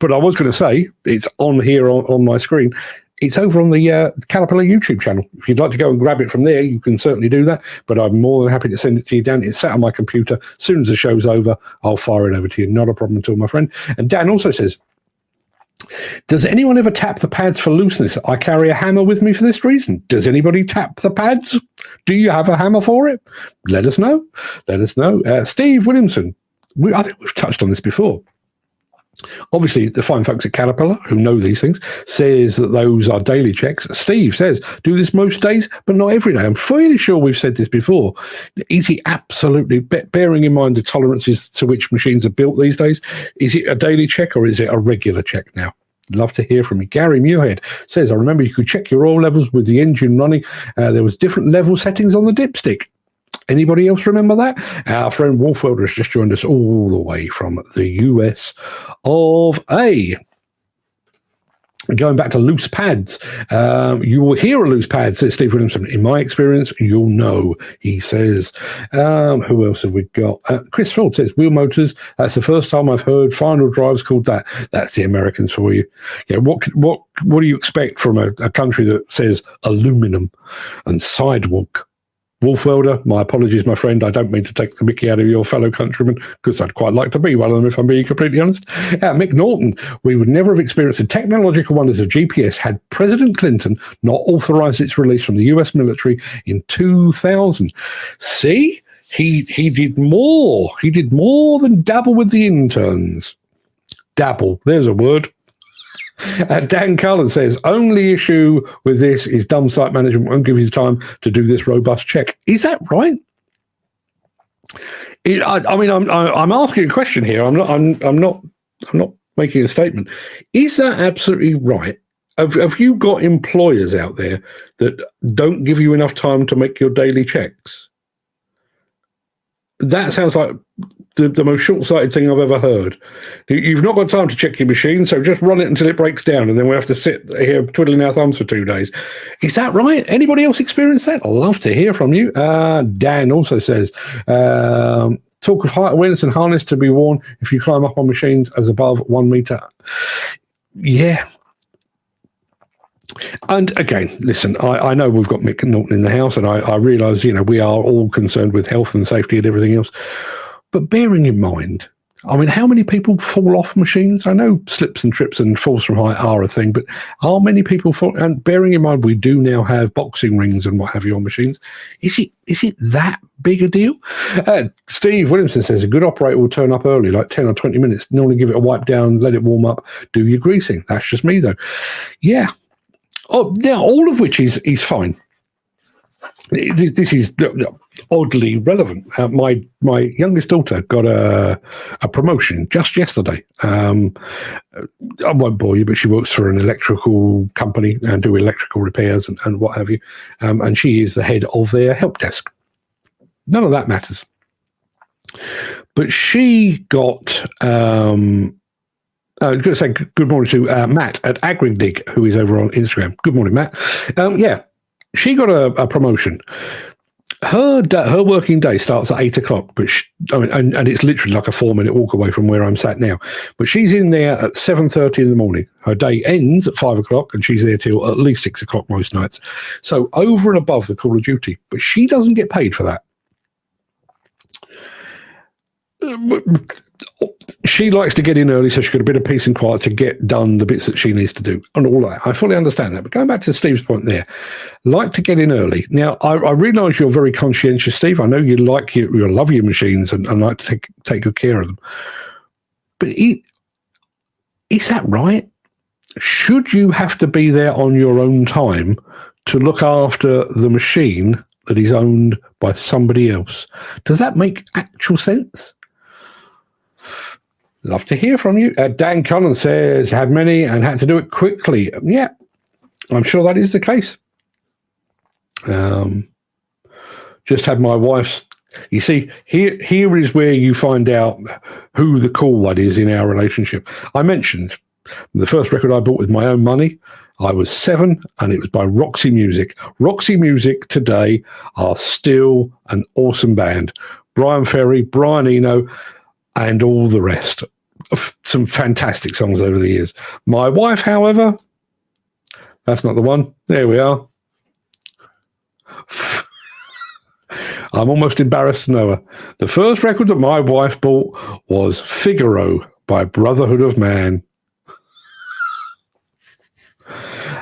But I was going to say, it's on here on my screen. It's over on the Caterpillar YouTube channel. If you'd like to go and grab it from there, you can certainly do that. But I'm more than happy to send it to you, Dan. It's sat on my computer. As soon as the show's over, I'll fire it over to you. Not a problem at all, my friend. And Dan also says, does anyone ever tap the pads for looseness? I carry a hammer with me for this reason. Does anybody tap the pads? Do you have a hammer for it? Let us know. Let us know. Steve Williamson, I think we've touched on this before. Obviously, the fine folks at Caterpillar, who know these things, says that those are daily checks. Steve says, do this most days, but not every day. I'm fairly sure we've said this before. Is he absolutely, bearing in mind the tolerances to which machines are built these days, is it a daily check or is it a regular check now? Love to hear from you. Gary Muirhead says, I remember you could check your oil levels with the engine running. There was different level settings on the dipstick. Anybody else remember that? Our friend Wolf Welder has just joined us all the way from the US of A. Going back to loose pads, you will hear a loose pad, says Steve Williamson. In my experience, you'll know, he says. Who else have we got? Chris Ford says, wheel motors, that's the first time I've heard final drives called that. That's the Americans for you. Yeah, what do you expect from a country that says aluminum and sidewalk? Wolf Welder, my apologies, my friend. I don't mean to take the mickey out of your fellow countrymen, because I'd quite like to be one of them, if I'm being completely honest. Mick Norton, we would never have experienced the technological wonders of GPS had President Clinton not authorized its release from the US military in 2000. See? He did more. He did more than dabble with the interns. Dabble, there's a word. Dan Cullen says, only issue with this is dumb site management won't give you time to do this robust check. Is that right? I'm asking a question here. I'm not making a statement. Is that absolutely right? Have you got employers out there that don't give you enough time to make your daily checks? That sounds like the most short-sighted thing I've ever heard. You've not got time to check your machine, so just run it until it breaks down, and then we have to sit here twiddling our thumbs for 2 days. Is that right? Anybody else experience that? I'd love to hear from you. Dan also says, talk of height awareness and harness to be worn if you climb up on machines as above 1 meter. Yeah. And again, listen, I know we've got Mick Norton in the house, and I realise, we are all concerned with health and safety and everything else. But bearing in mind, how many people fall off machines? I know slips and trips and falls from height are a thing, but are many people fall? And bearing in mind, we do now have boxing rings and what have you on machines. Is it that big a deal? Steve Williamson says a good operator will turn up early, like 10 or 20 minutes. Normally give it a wipe down, let it warm up, do your greasing. That's just me, though. Yeah. Oh, now all of which is fine. This is oddly relevant. My youngest daughter got a promotion just yesterday. I won't bore you, but she works for an electrical company and do electrical repairs and what have you. And she is the head of their help desk. None of that matters. But she got... I was going to say good morning to Matt at Agridig, who is over on Instagram. Good morning, Matt. Yeah, she got a promotion. Her working day starts at 8 o'clock, but and it's literally like a 4-minute walk away from where I'm sat now. But she's in there at 7:30 in the morning. Her day ends at 5 o'clock, and she's there till at least 6 o'clock most nights. So over and above the call of duty, but she doesn't get paid for that. She likes to get in early so she's got a bit of peace and quiet to get done the bits that she needs to do and all that. I fully understand that. But going back to Steve's point there, like to get in early. Now, I realise you're very conscientious, Steve. I know you like you love your machines and like to take good care of them. But is that right? Should you have to be there on your own time to look after the machine that is owned by somebody else? Does that make actual sense? Love to hear from you. Dan Cullen says, had many and had to do it quickly. Yeah, I'm sure that is the case. Just had my wife's... You see, here is where you find out who the cool one is in our relationship. I mentioned the first record I bought with my own money. I was 7, and it was by Roxy Music. Roxy Music today are still an awesome band. Brian Ferry, Brian Eno, and all the rest. Some fantastic songs over the years. My wife, however, that's not the one. There we are. I'm almost embarrassed to know her. The first record that my wife bought was Figaro by Brotherhood of Man.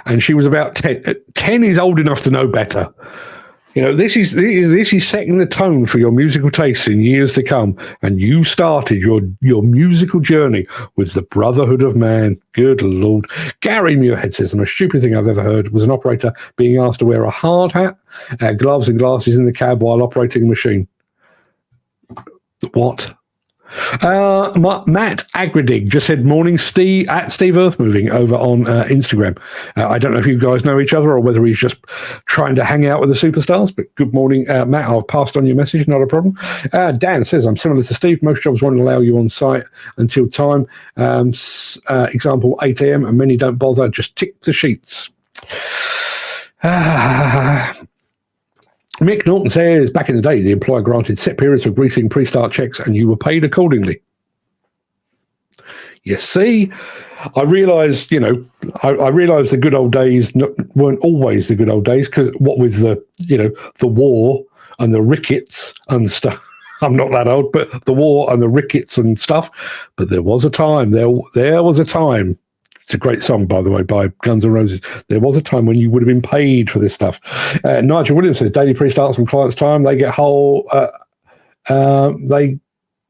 And she was about 10. 10 is old enough to know better. You know, this is setting the tone for your musical tastes in years to come. And you started your musical journey with the Brotherhood of Man. Good Lord. Gary Muirhead says, the most stupid thing I've ever heard was an operator being asked to wear a hard hat, gloves and glasses in the cab while operating a machine. What? Matt Agridig just said morning Steve at Steve Earthmoving over on Instagram. I don't know if you guys know each other or whether he's just trying to hang out with the superstars, but good morning, Matt. I've passed on your message, not a problem. Dan says, I'm similar to Steve. Most jobs won't allow you on site until time. Example, 8 a.m. and many don't bother, just tick the sheets. Mick Norton says, back in the day, the employer granted set periods for greasing pre-start checks and you were paid accordingly. You see, I realised the good old days weren't always the good old days, because what with the war and the rickets and stuff. I'm not that old, but the war and the rickets and stuff. But there was a time, there was a time. It's a great song, by the way, by Guns N' Roses. There was a time when you would have been paid for this stuff. Nigel Williams says, daily pre-starts on client's time. They get they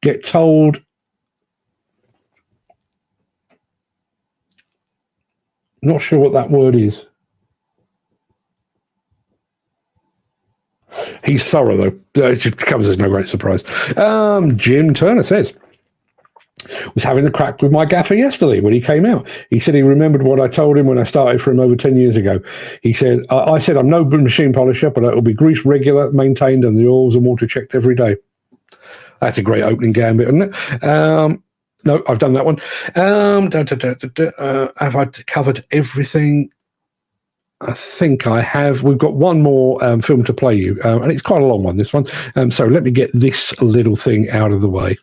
get told. Not sure what that word is. He's thorough, though. It comes as no great surprise. Jim Turner says, was having the crack with my gaffer yesterday when he came out. He said he remembered what I told him when I started for him over 10 years ago. He said, I said, I'm no machine polisher, but it'll be greased regular, maintained, and the oils and water checked every day. That's a great opening gambit, isn't it? No, I've done that one. Have I covered everything? I think I have. We've got one more film to play you, and it's quite a long one, this one. So let me get this little thing out of the way.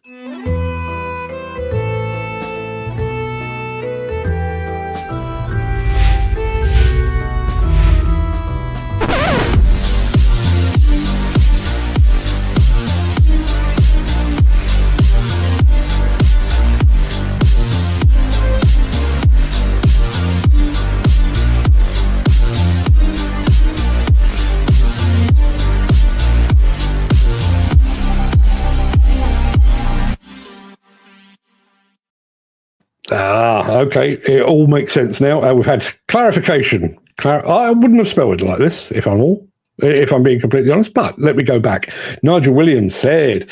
Okay, it all makes sense now. We've had clarification. I wouldn't have spelled it like this, if I'm being completely honest, but let me go back. Nigel Williams said,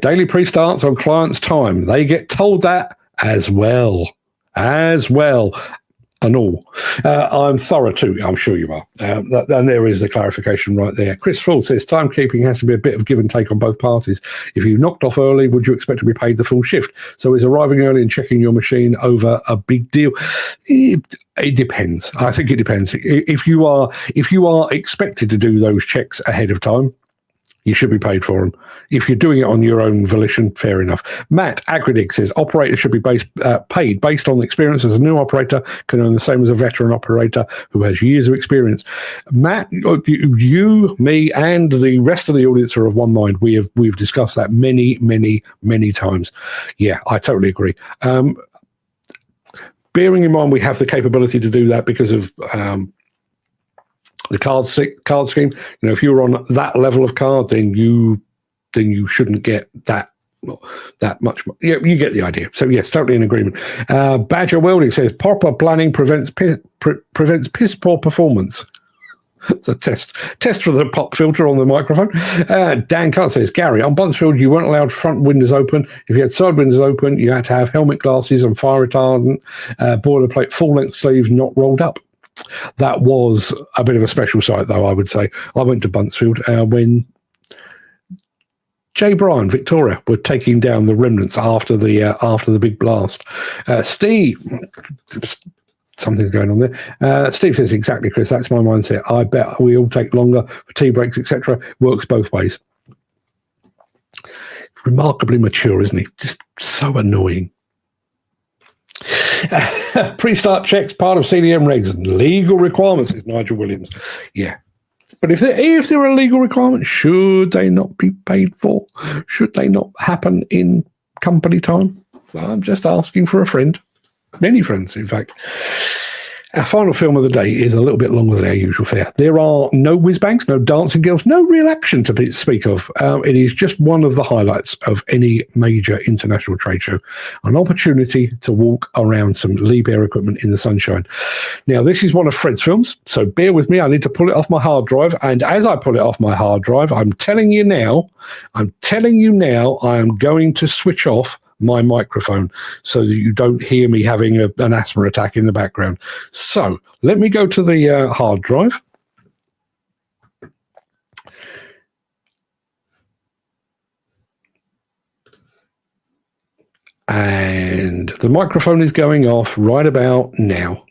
daily pre-starts on client's time. They get told that as well. And all. I'm thorough too, I'm sure you are. And there is the clarification right there. Chris Full says, timekeeping has to be a bit of give and take on both parties. If you knocked off early, would you expect to be paid the full shift? So is arriving early and checking your machine over a big deal? It depends. I think it depends. If you are expected to do those checks ahead of time, you should be paid for them. If you're doing it on your own volition, fair enough. Matt Agridig says operators should be paid based on experience. As a new operator can earn the same as a veteran operator who has years of experience. Matt, you, me, and the rest of the audience are of one mind. We've discussed that many times. Yeah, I totally agree. Bearing in mind we have the capability to do that because of the card scheme. If you're on that level of card, then you shouldn't get that much. Yeah, you get the idea. So yes, totally in agreement. Badger Welding says proper planning prevents piss poor performance. The test for the pop filter on the microphone. Dan Cutt says, Gary, on Buncefield you weren't allowed front windows open. If you had side windows open, you had to have helmet glasses and fire retardant, boilerplate full length sleeves not rolled up. That was a bit of a special sight, though, I would say. I went to Buncefield when Jay Bryan, Victoria, were taking down the remnants after the big blast. Steve, something's going on there. Steve says, exactly, Chris, that's my mindset. I bet we all take longer for tea breaks, etc. Works both ways. Remarkably mature, isn't he? Just so annoying. Pre-start checks, part of CDM regs and legal requirements, says Nigel Williams. Yeah. But if there are legal requirements, should they not be paid for? Should they not happen in company time? I'm just asking for a friend. Many friends, in fact. Our final film of the day is a little bit longer than our usual fare. There are no whiz-bangs, no dancing girls, no real action to speak of. It is just one of the highlights of any major international trade show. An opportunity to walk around some Liebherr equipment in the sunshine. Now, this is one of Fred's films, so bear with me. I need to pull it off my hard drive. And as I pull it off my hard drive, I'm telling you now, I am going to switch off my microphone so that you don't hear me having an asthma attack in the background. So let me go to the hard drive. And the microphone is going off right about now.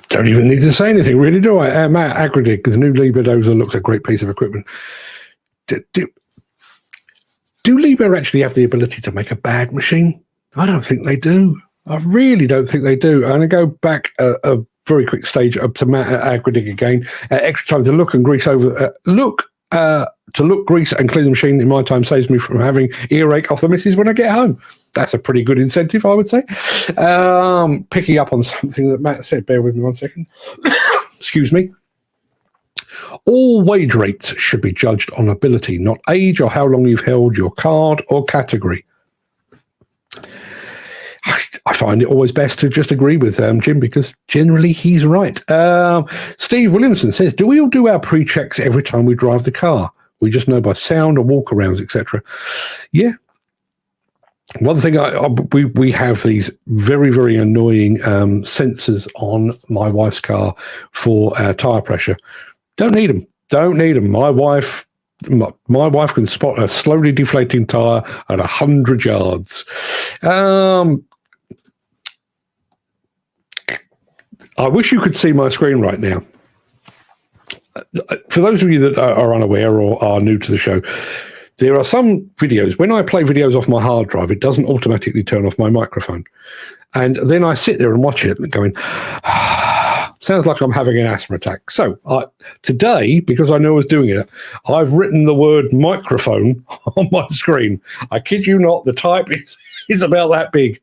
don't even need to say anything, really, do I? Matt Agredig, the new Liebherr dozer looks a great piece of equipment. Do Liebherr actually have the ability to make a bad machine? I don't think they do. I really don't think they do. I'm going to go back a very quick stage up to Matt Agredig again. Extra time to look and grease over. To look, grease, and clean the machine in my time saves me from having earache off the missus when I get home. That's a pretty good incentive, I would say. Picking up on something that Matt said, bear with me 1 second. Excuse me. All wage rates should be judged on ability, not age or how long you've held your card or category. I find it always best to just agree with Jim, because generally he's right. Steve Williamson says, do we all do our pre-checks every time we drive the car? We just know by sound or walk-arounds, etc. Yeah. One thing, we have these very, very annoying sensors on my wife's car for tyre pressure. Don't need them. Don't need them. My wife can spot a slowly deflating tyre at 100 yards. I wish you could see my screen right now. For those of you that are unaware or are new to the show, there are some videos. When I play videos off my hard drive, it doesn't automatically turn off my microphone. And then I sit there and watch it and going, sounds like I'm having an asthma attack. So today, because I know I was doing it, I've written the word microphone on my screen. I kid you not, the type is about that big.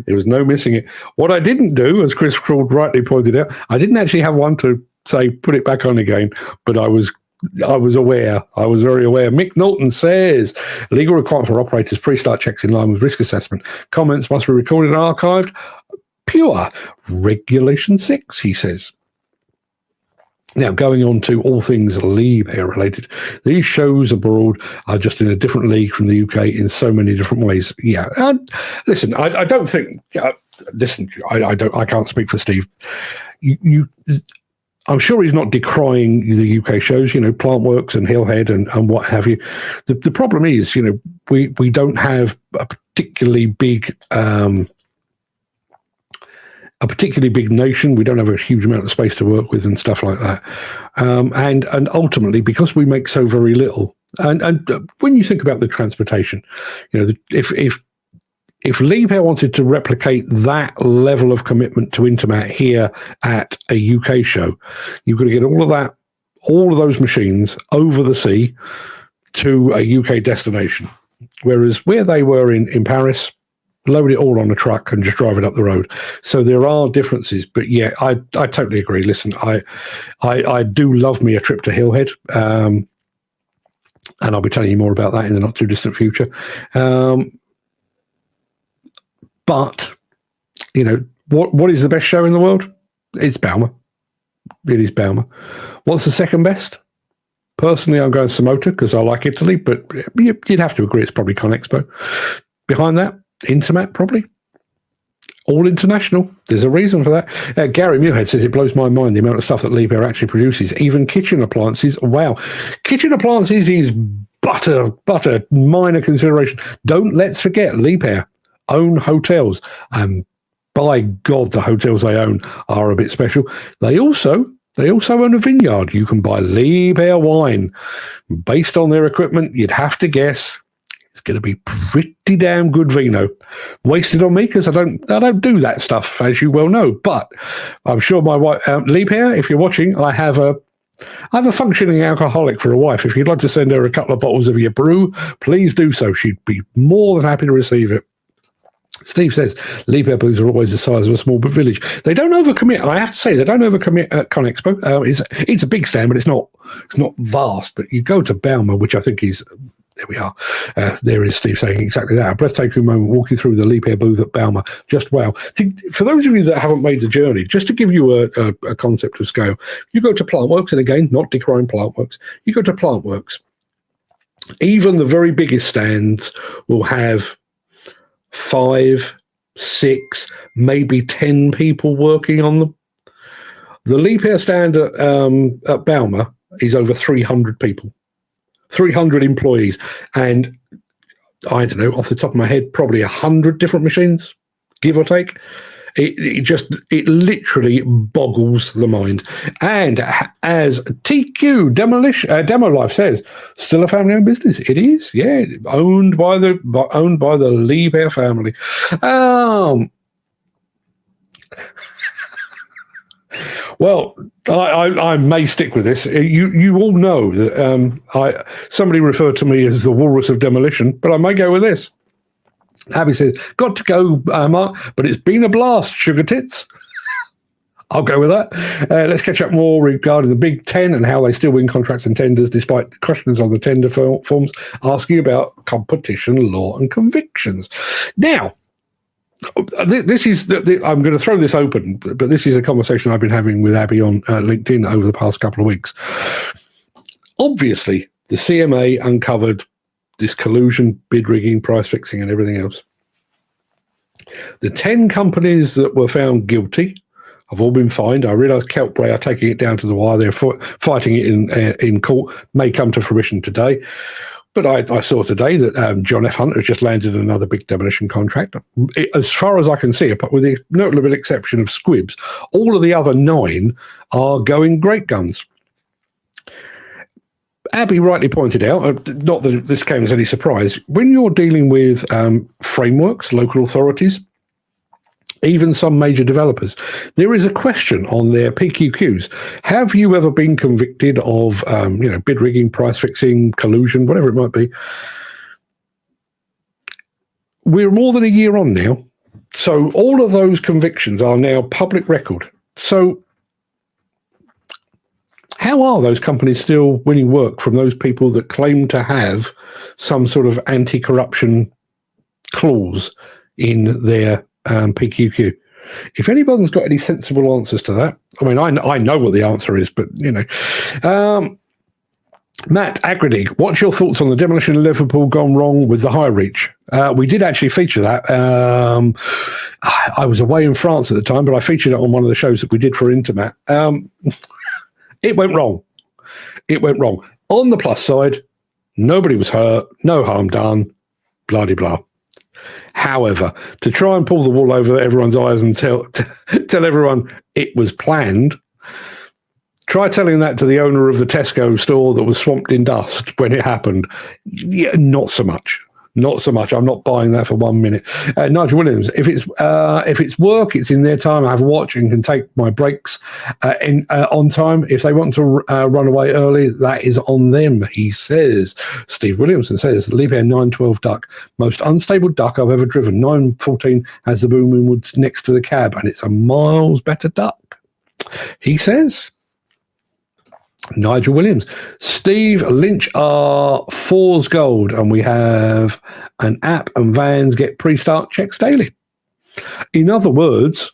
There was no missing it. What I didn't do, as Chris Crawd rightly pointed out, I didn't actually have one to say, put it back on again, but I was aware. I was very aware. Mick Norton says, legal requirement for operators, pre-start checks in line with risk assessment. Comments must be recorded and archived. Pure. Regulation 6, he says. Now, going on to all things Liebherr related, these shows abroad are just in a different league from the UK in so many different ways. Yeah, listen, I don't think. Listen, I can't speak for Steve. I'm sure he's not decrying the UK shows, Plantworks and Hillhead and what have you. The problem is, we don't have a particularly big nation. We don't have a huge amount of space to work with and stuff like that. And ultimately, because we make so very little, and when you think about the transportation, if Liebherr wanted to replicate that level of commitment to Intermat here at a UK show, you've got to get all of those machines over the sea to a UK destination. Whereas where they were in Paris, load it all on a truck and just drive it up the road. So there are differences, but yeah, I totally agree. Listen, I do love me a trip to Hillhead, and I'll be telling you more about that in the not too distant future. But what is the best show in the world? It's Bauma. It is Bauma. What's the second best? Personally, I'm going Samota because I like Italy, but you'd have to agree it's probably ConExpo. Behind that, Intermat, probably. All international. There's a reason for that. Gary Muirhead says, it blows my mind the amount of stuff that Liebherr actually produces. Even kitchen appliances. Wow. Kitchen appliances is but a minor consideration. Let's forget, Liebherr own hotels. And by God, the hotels they own are a bit special. They also own a vineyard. You can buy Liebherr wine. Based on their equipment, you'd have to guess it's going to be pretty damn good vino. Wasted on me because I don't do that stuff, as you well know. But I'm sure my wife, Liebherr, if you're watching, I have a functioning alcoholic for a wife. If you'd like to send her a couple of bottles of your brew, please do so. She'd be more than happy to receive it. Steve says, Liebherr booths are always the size of a small village. They don't overcommit. I have to say, they don't overcommit at ConExpo. It's a big stand, but it's not vast. But you go to Bauma, which I think is, there we are. There is Steve saying exactly that. A breathtaking moment walking through the Liebherr booth at Bauma. Just wow. For those of you that haven't made the journey, just to give you a concept of scale, you go to Plantworks, and again, not decrying Plantworks, you go to Plantworks. Even the very biggest stands will have 5, 6, maybe 10 people working on them. The Liebherr stand at Bauma is over 300 people, 300 employees, and I don't know, off the top of my head, probably 100 different machines, give or take. It literally boggles the mind. And as TQ Demo Life says, still a family-owned business. It is, yeah, owned by the Liebherr family. Well, I may stick with this. You all know that somebody referred to me as the walrus of demolition, but I may go with this. Abby says, got to go, Mark, but it's been a blast, sugar tits. I'll go with that. Let's catch up more regarding the Big Ten and how they still win contracts and tenders despite questions on the tender forms asking about competition law and convictions. Now, this is I'm going to throw this open, but this is a conversation I've been having with Abby on LinkedIn over the past couple of weeks. Obviously, the CMA uncovered this collusion, bid rigging, price fixing, and everything else. The 10 companies that were found guilty have all been fined. I realise Keltbray are taking it down to the wire. They're fighting it in court. May come to fruition today. But I saw today that John F. Hunt has just landed another big demolition contract. As far as I can see, with the notable exception of Squibbs, all of the other 9 are going great guns. Abby rightly pointed out, not that this came as any surprise, when you're dealing with frameworks, local authorities, even some major developers, there is a question on their PQQs. Have you ever been convicted of bid rigging, price fixing, collusion, whatever it might be? We're more than a year on now, so all of those convictions are now public record. So how are those companies still winning work from those people that claim to have some sort of anti-corruption clause in their PQQ? If anybody's got any sensible answers to that, I mean, I know what the answer is, but Matt Agridig, what's your thoughts on the demolition in Liverpool gone wrong with the high reach? We did actually feature that. I was away in France at the time, but I featured it on one of the shows that we did for Intermat. It went wrong. On the plus side, nobody was hurt, no harm done, blah-de-blah. However, to try and pull the wool over everyone's eyes and tell everyone it was planned, try telling that to the owner of the Tesco store that was swamped in dust when it happened. Yeah, not so much. I'm not buying that for 1 minute. Nigel Williams, if it's work, it's in their time. I have a watch and can take my breaks on time. If they want to run away early, that is on them, he says. Steve Williamson says, Liebherr 912 duck, most unstable duck I've ever driven. 914 has the boom woods next to the cab, and it's a miles better duck, he says. Nigel Williams, Steve Lynch are 4's gold, and we have an app and vans get pre-start checks daily. In other words,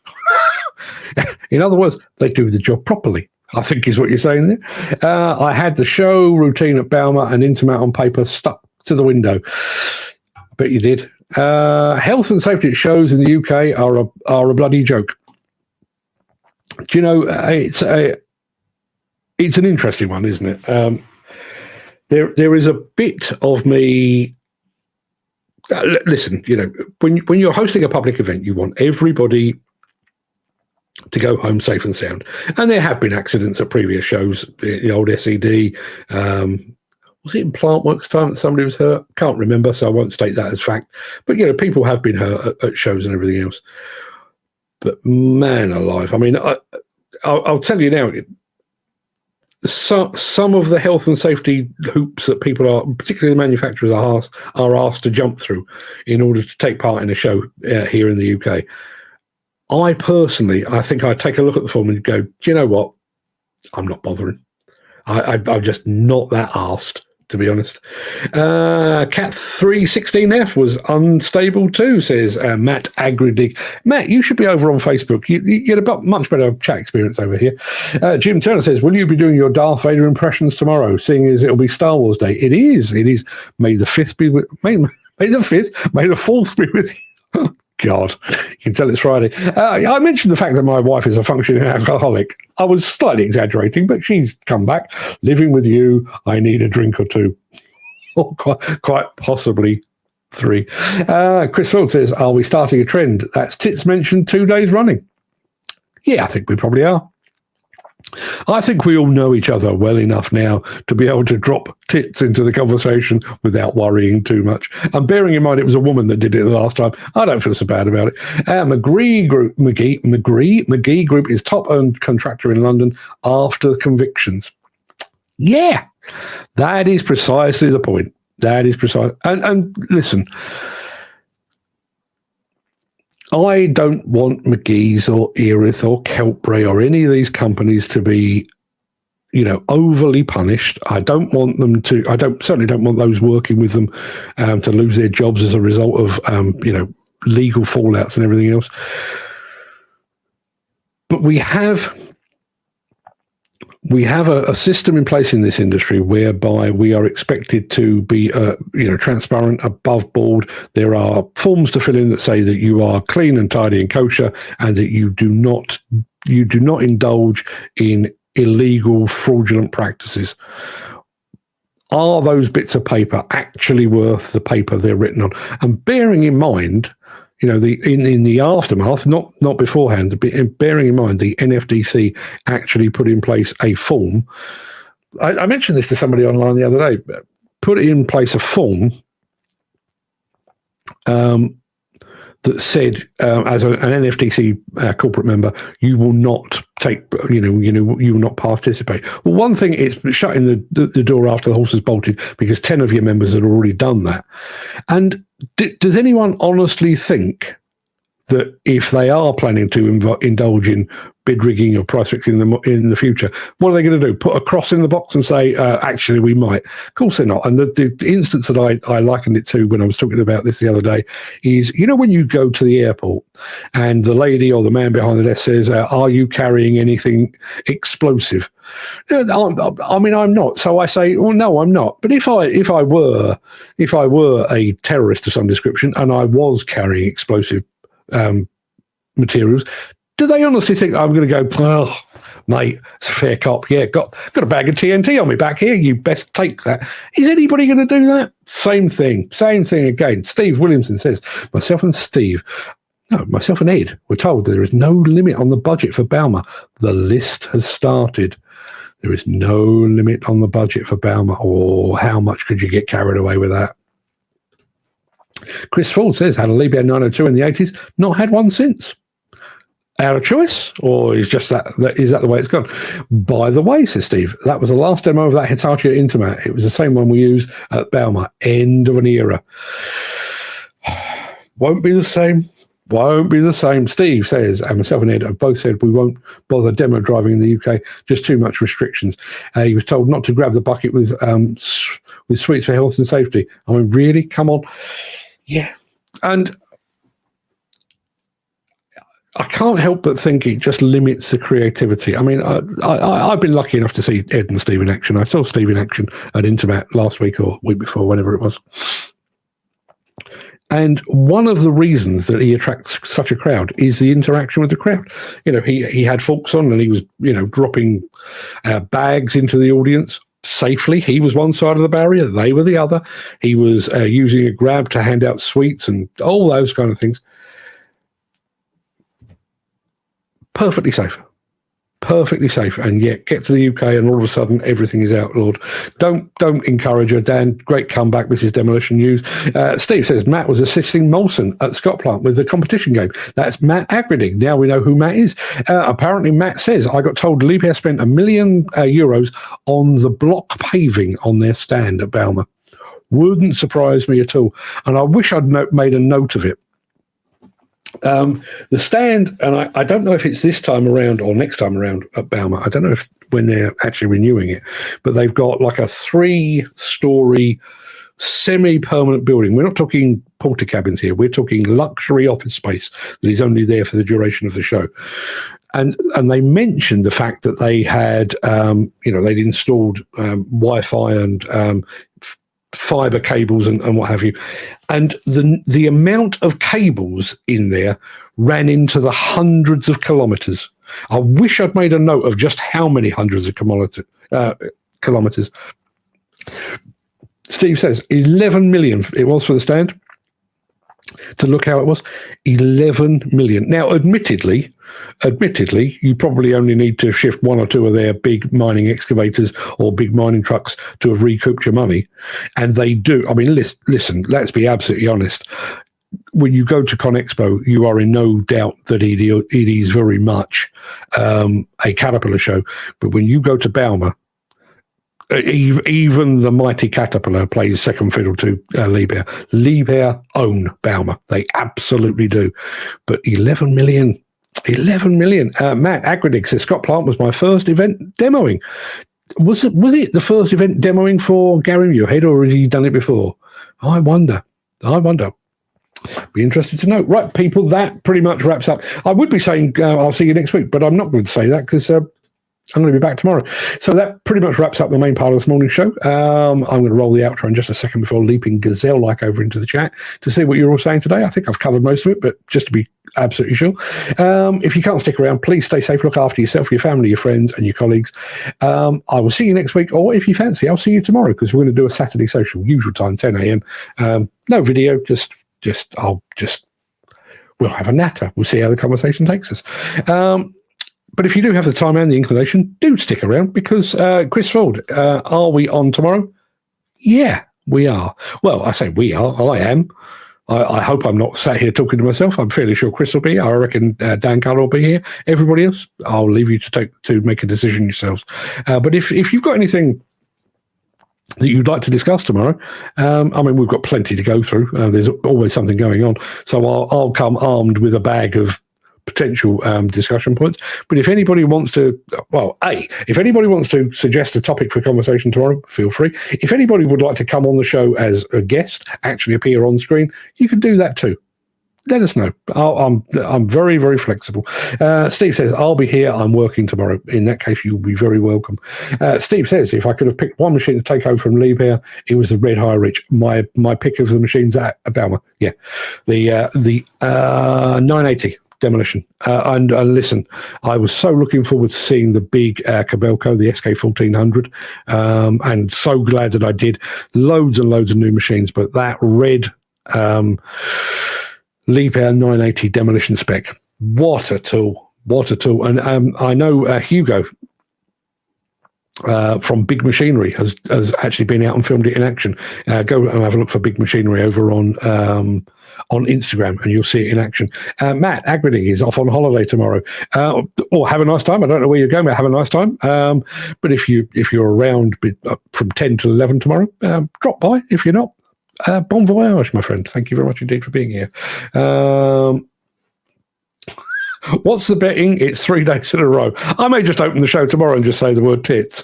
they do the job properly, I think is what you're saying there. I had the show routine at Balmer and Intermat on paper stuck to the window. I bet you did. Health and safety at shows in the UK are a bloody joke. Do you know, it's an interesting one, isn't it? There is a bit of me. Listen, when you're hosting a public event, you want everybody to go home safe and sound. And there have been accidents at previous shows. The old SED, was it in Plant Works time that somebody was hurt? Can't remember, so I won't state that as fact. But people have been hurt at shows and everything else. But man alive, I mean, I'll tell you now. Some of the health and safety hoops that people are, particularly the manufacturers, are asked to jump through in order to take part in a show here in the UK. I think I'd take a look at the form and go, do you know what? I'm not bothering. I'm just not that arsed, to be honest. Cat 316F was unstable too, says Matt Agridig. Matt, you should be over on Facebook. You get a much better chat experience over here. Jim Turner says, will you be doing your Darth Vader impressions tomorrow, seeing as it'll be Star Wars Day? It is. May the 5th be with May the 4th be with you. God, you can tell it's Friday. I mentioned the fact that my wife is a functioning alcoholic. I was slightly exaggerating, but she's come back. Living with you, I need a drink or two. Or quite possibly 3. Chris Ford says, are we starting a trend? That's tits mentioned 2 days running. Yeah, I think we probably are. I think we all know each other well enough now to be able to drop tits into the conversation without worrying too much. And bearing in mind it was a woman that did it the last time, I don't feel so bad about it. McGee Group is top-owned contractor in London after convictions. Yeah, that is precisely the point. That is precise. And listen, I don't want McGee's or Erith or Keltbray or any of these companies to be, overly punished. I don't want them to. Certainly don't want those working with them to lose their jobs as a result of, legal fallouts and everything else. But we have a system in place in this industry whereby we are expected to be, transparent, above board. There are forms to fill in that say that you are clean and tidy and kosher, and that you do not indulge in illegal, fraudulent practices. Are those bits of paper actually worth the paper they're written on? And bearing in mind, in the aftermath, not beforehand, bearing in mind the NFDC actually put in place a form. I mentioned this to somebody online the other day. Put in place a form that said, as an NFDC corporate member, you will not take, you will not participate. Well, one thing is shutting the door after the horse has bolted, because 10 of your members had already done that. And does anyone honestly think that if they are planning to indulge in bid rigging or price fixing in the future, what are they going to do? Put a cross in the box and say, actually, we might? Of course they're not. And the instance that I likened it to when I was talking about this the other day is, when you go to the airport and the lady or the man behind the desk says, are you carrying anything explosive? I'm not. So I say, well, no, I'm not. But if I were a terrorist of some description and I was carrying explosive materials, do they honestly think I'm going to go, oh, mate, it's a fair cop. Yeah, got a bag of TNT on me back here. You best take that. Is anybody going to do that? Same thing again. Steve Williamson says, myself and Ed were told there is no limit on the budget for Balmer. The list has started. There is no limit on the budget for Balmer. Or how much could you get carried away with that? Chris Ford says, had a Liebherr 902 in the 80s, not had one since. Out of choice, or is that the way it's gone? By the way, says Steve, that was the last demo of that Hitachi Intermat. It was the same one we used at Balmer. End of an era. Won't be the same. Steve says, and myself and Ed have both said we won't bother demo driving in the UK, just too much restrictions. He was told not to grab the bucket with sweets for health and safety. I mean, really? Come on. Yeah. And I can't help but think it just limits the creativity. I mean, I've been lucky enough to see Ed and Steve in action. I saw Steve in action at Intermat last week or week before, whenever it was. And one of the reasons that he attracts such a crowd is the interaction with the crowd. He had forks on and he was, dropping bags into the audience safely. He was one side of the barrier, they were the other. He was using a grab to hand out sweets and all those kind of things. Perfectly safe, and yet get to the UK and all of a sudden everything is outlawed. Don't encourage her, Dan. Great comeback, Mrs. Demolition News. Steve says Matt was assisting Molson at Scott Plant with the competition game. That's Matt Agriding. Now we know who Matt is. Apparently Matt says, I got told Liebherr spent €1 million on the block paving on their stand at Balmer. Wouldn't surprise me at all. And I wish I'd made a note of it. The stand, and I don't know if it's this time around or next time around at Balmer. I don't know when they're actually renewing it, but they've got like a 3-story semi-permanent building. We're not talking porter cabins here. We're talking luxury office space that is only there for the duration of the show. And they mentioned the fact that they had, they'd installed Wi-Fi and fiber cables and what have you, and the amount of cables in there ran into the hundreds of kilometers. I wish I'd made a note of just how many hundreds of kilometers. Steve says 11 million it was for the stand. to look how it was. 11 million. Now, admittedly, you probably only need to shift one or two of their big mining excavators or big mining trucks to have recouped your money. And they do. I mean, listen, let's be absolutely honest. When you go to ConExpo, you are in no doubt that it is very much a Caterpillar show. But when you go to Bauma, even the mighty Caterpillar plays second fiddle to Liebherr. Liebherr own Bauma. They absolutely do. But 11 million. Matt Agredick says, Scott Plant was my first event demoing. Was it the first event demoing for Gary Muirhead, or had he done it before? I wonder. Be interested to know. Right, people, that pretty much wraps up. I would be saying I'll see you next week, but I'm not going to say that because I'm going to be back tomorrow. So that pretty much wraps up the main part of this morning's show. I'm going to roll the outro in just a second before leaping gazelle-like over into the chat to see what you're all saying today. I think I've covered most of it, but just to be absolutely sure. If you can't stick around, please stay safe. Look after yourself, your family, your friends, and your colleagues. I will see you next week, or if you fancy, I'll see you tomorrow because we're going to do a Saturday social, usual time, 10 a.m. No video, we'll have a natter. We'll see how the conversation takes us. But if you do have the time and the inclination, do stick around because Chris Ford, are we on tomorrow? Yeah, we are. Well, I say we are. I am. I hope I'm not sat here talking to myself. I'm fairly sure Chris will be here. I reckon Dan Carter will be here. Everybody else, I'll leave you to make a decision yourselves. But if you've got anything that you'd like to discuss tomorrow, I mean, we've got plenty to go through. There's always something going on. So I'll come armed with a bag of potential discussion points. But if anybody wants to, if anybody wants to suggest a topic for conversation tomorrow, feel free. If anybody would like to come on the show as a guest, actually appear on screen, you can do that too. Let us know. I'm very, very flexible. Steve says, I'll be here. I'm working tomorrow. In that case, you'll be very welcome. Steve says, if I could have picked one machine to take over from Liebherr, it was the Red High Rich. My pick of the machines at Bauma. Yeah. The 980. Demolition. And listen, I was so looking forward to seeing the big Cabelco, the SK1400, and so glad that I did. Loads and loads of new machines, but that red Liebherr 980 demolition spec, what a tool. And I know Hugo from Big Machinery has actually been out and filmed it in action. Go and have a look for Big Machinery over on Instagram, and you'll see it in action. Matt Agreding is off on holiday tomorrow. Or have a nice time. I don't know where you're going, but have a nice time. But if you're around from 10 to 11 tomorrow, drop by. If you're not, bon voyage, my friend. Thank you very much indeed for being here. What's the betting? It's 3 days in a row. I may just open the show tomorrow and just say the word tits.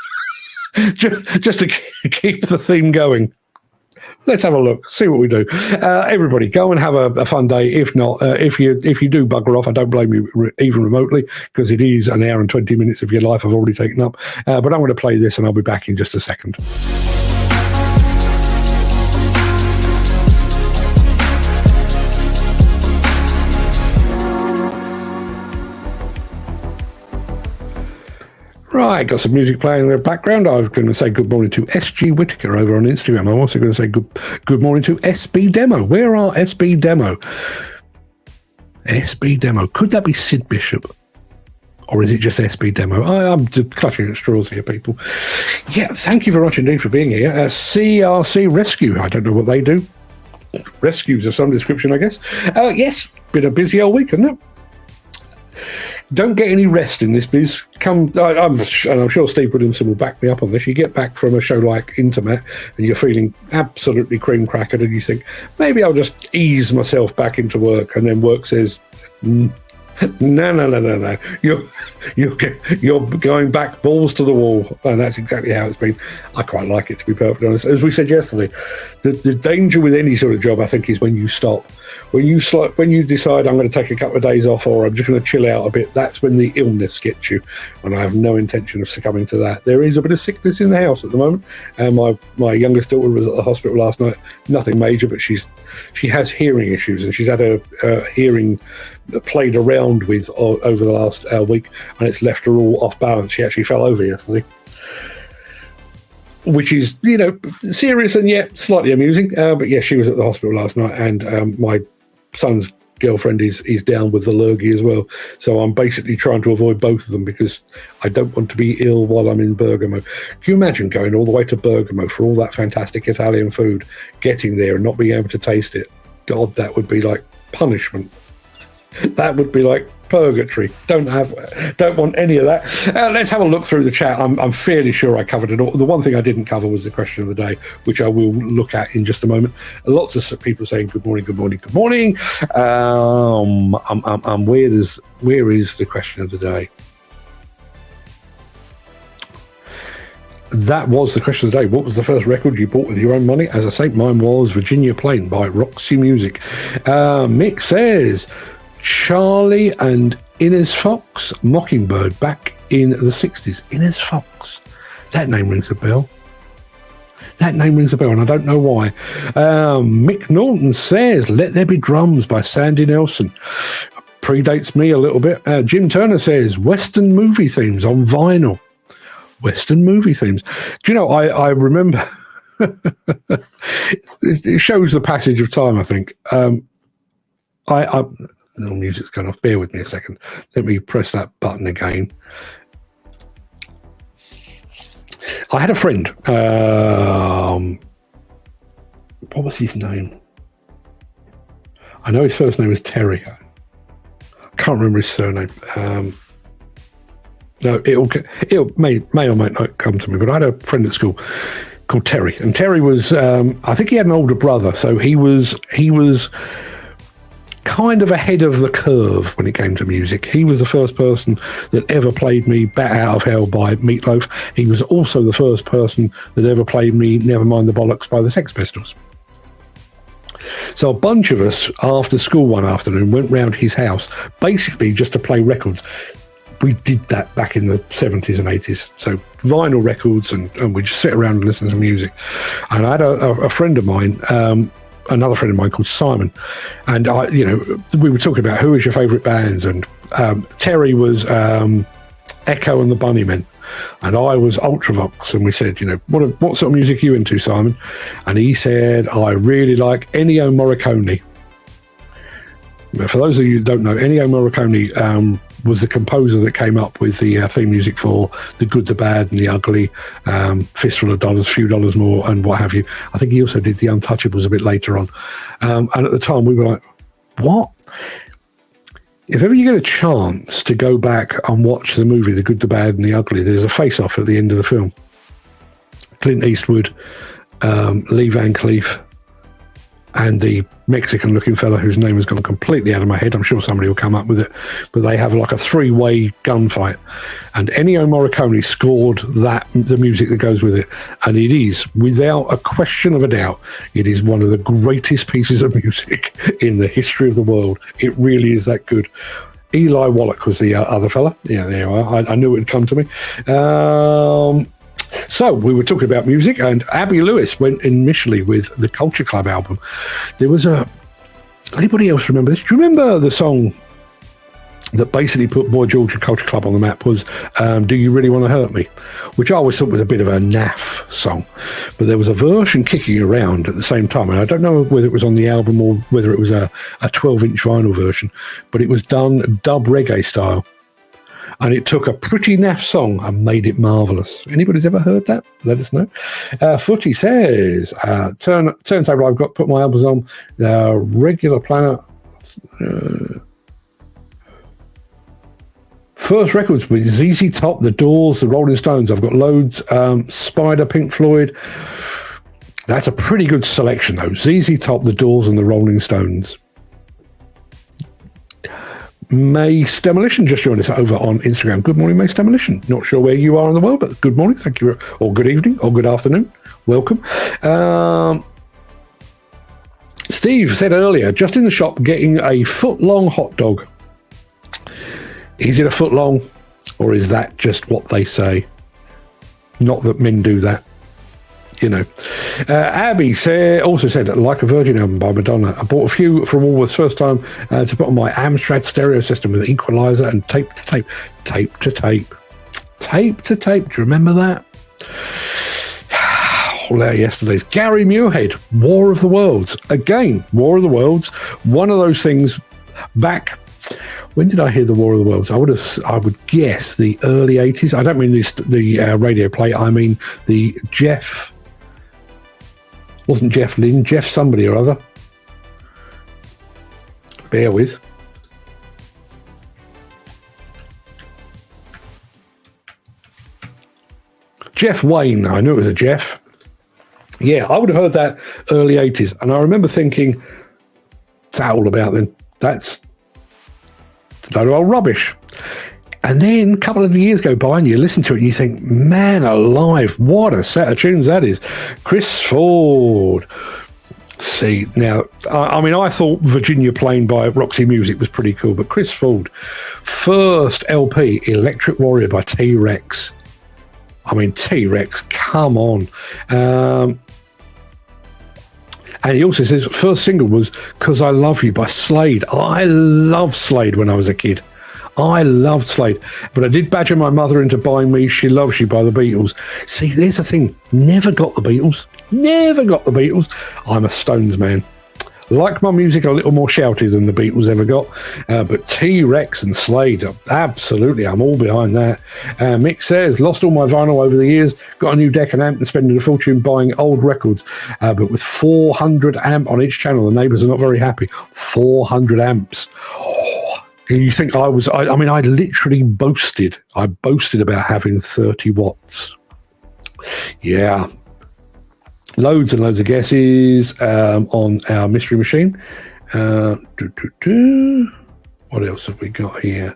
just to keep the theme going. Let's have a look, see what we do. Everybody, go and have a fun day. If not, if you do bugger off, I don't blame you even remotely, because it is an hour and 20 minutes of your life I've already taken up. But I'm going to play this and I'll be back in just a second. Right, got some music playing in the background. I'm going to say good morning to SG Whitaker over on Instagram. I'm also going to say good morning to SB Demo. Where are SB Demo? SB Demo. Could that be Sid Bishop? Or is it just SB Demo? I'm clutching at straws here, people. Yeah, thank you very much indeed for being here. CRC Rescue. I don't know what they do. Rescues of some description, I guess. Yes, been a busy old week, hasn't it? Don't get any rest in this biz. And I'm sure Steve Williamson will back me up on this. You get back from a show like Intermat and you're feeling absolutely cream crackered, and you think, maybe I'll just ease myself back into work, and then work says, no. You're going back balls to the wall, and that's exactly how it's been. I quite like it, to be perfectly honest. As we said yesterday, the danger with any sort of job, I think, is when you stop. When you decide I'm going to take a couple of days off, or I'm just going to chill out a bit, that's when the illness gets you. And I have no intention of succumbing to that. There is a bit of sickness in the house at the moment. And my youngest daughter was at the hospital last night. Nothing major, but she has hearing issues, and she's had her hearing played around with over the last week, and it's left her all off balance. She actually fell over yesterday, which is, serious and yet slightly amusing. But yeah, she was at the hospital last night, and my son's girlfriend is down with the lurgy as well, so I'm basically trying to avoid both of them because I don't want to be ill while I'm in Bergamo. Can you imagine going all the way to Bergamo for all that fantastic Italian food, getting there and not being able to taste it? God, that would be like punishment. That would be like purgatory. Don't want any of that. Let's have a look through the chat. I'm fairly sure I covered it all. The one thing I didn't cover was the question of the day, which I will look at in just a moment. Lots of people saying good morning, good morning, good morning. Where is the question of the day? That was the question of the day. What was the first record you bought with your own money? As I say, mine was Virginia Plain by Roxy Music. Mick says Charlie and Inez Fox, Mockingbird, back in the 60s. Inez Fox. That name rings a bell. And I don't know why. Mick Norton says Let There Be Drums by Sandy Nelson. Predates me a little bit. Jim Turner says Western movie themes on vinyl. Western movie themes. Do you know, I remember... it shows the passage of time, I think. The music's gone off. Bear with me a second. Let me press that button again. I had a friend. What was his name? I know his first name was Terry. I can't remember his surname. No, it may or may not come to me. But I had a friend at school called Terry, and Terry was. I think he had an older brother, so he was kind of ahead of the curve when it came to music. He was the first person that ever played me Bat Out of Hell by Meatloaf. He was also the first person that ever played me Nevermind the Bollocks by the Sex Pistols. So a bunch of us after school one afternoon went round his house basically just to play records. We did that back in the 70s and 80s. So vinyl records and we just sit around and listen to music. And I had a friend of mine, another friend of mine called Simon, and we were talking about who is your favourite bands, and Terry was Echo and the Bunnymen, and I was Ultravox, and we said, what sort of music are you into, Simon? And he said, I really like Ennio Morricone. For those of you who don't know, Ennio Morricone was the composer that came up with the theme music for The Good, the Bad and the Ugly, Fistful of Dollars, Few Dollars More, and what have you. I think he also did The Untouchables a bit later on. And at the time, we were like, what? If ever you get a chance to go back and watch the movie The Good, the Bad and the Ugly, there's a face-off at the end of the film. Clint Eastwood, Lee Van Cleef, and the Mexican-looking fella whose name has gone completely out of my head. I'm sure somebody will come up with it. But they have like a three-way gunfight. And Ennio Morricone scored the music that goes with it. And it is, without a question of a doubt, it is one of the greatest pieces of music in the history of the world. It really is that good. Eli Wallach was the other fella. Yeah, there you are. I knew it would come to me. So we were talking about music, and Abby Lewis went initially with the Culture Club album. There was anybody else remember this? Do you remember the song that basically put Boy George and Culture Club on the map was Do You Really Want to Hurt Me? Which I always thought was a bit of a naff song. But there was a version kicking around at the same time, and I don't know whether it was on the album or whether it was a 12-inch vinyl version, but it was done dub reggae style. And it took a pretty naff song and made it marvellous. Anybody's ever heard that? Let us know. Footy says, turntable I've got, put my albums on, Regular Planet. First records with ZZ Top, The Doors, The Rolling Stones. I've got loads. Spider, Pink Floyd. That's a pretty good selection, though. ZZ Top, The Doors, and The Rolling Stones. Mace Demolition just joined us over on Instagram. Good morning, Mace Demolition. Not sure where you are in the world, but good morning. Thank you. Or good evening, or good afternoon. Welcome. Steve said earlier, just in the shop getting a foot-long hot dog. Is it a foot long, or is that just what they say? Not that men do that. Abby also said, like a Virgin album by Madonna. I bought a few from Woolworths first time to put on my Amstrad stereo system with an equalizer and tape to tape. Tape to tape. Tape to tape. Do you remember that? pull out yesterday's. Gary Muirhead, War of the Worlds. Again, War of the Worlds. One of those things back. When did I hear the War of the Worlds? I would guess the early 80s. I don't mean the radio play. I mean the Jeff. Wasn't Jeff Lynne? Jeff somebody or other. Bear with. Jeff Wayne. I knew it was a Jeff. Yeah, I would have heard that early 80s. And I remember thinking, what's that all about then? That's a load of old rubbish. And then a couple of years go by and you listen to it and you think, man alive, what a set of tunes that is. Chris Ford. See, now, I mean, I thought Virginia Plain by Roxy Music was pretty cool, but Chris Ford, first LP, Electric Warrior by T-Rex. I mean, T-Rex, come on. And he also says, first single was 'Cause I Love You by Slade. I loved Slade when I was a kid. I loved Slade. But I did badger my mother into buying me She Loves You by the Beatles. See, there's the thing. Never got the Beatles. Never got the Beatles. I'm a Stones man. Like my music a little more shouty than the Beatles ever got. But T-Rex and Slade, absolutely, I'm all behind that. Mick says, lost all my vinyl over the years, got a new deck and amp and spending a fortune buying old records. But with 400 amp on each channel, the neighbours are not very happy. 400 amps. Oh, you think I literally boasted. I boasted about having 30 watts. Yeah. Loads and loads of guesses on our mystery machine. What else have we got here?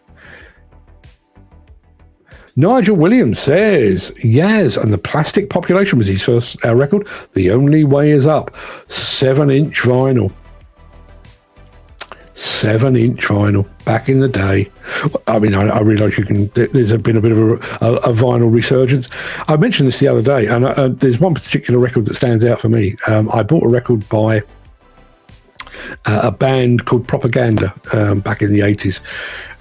Nigel Williams says, Yaz and the Plastic Population was his first record. The Only Way Is Up. 7-inch vinyl. 7-inch vinyl back in the day. I mean, I realise there's been a bit of a vinyl resurgence. I mentioned this the other day, and there's one particular record that stands out for me. I bought a record by a band called Propaganda back in the 80s,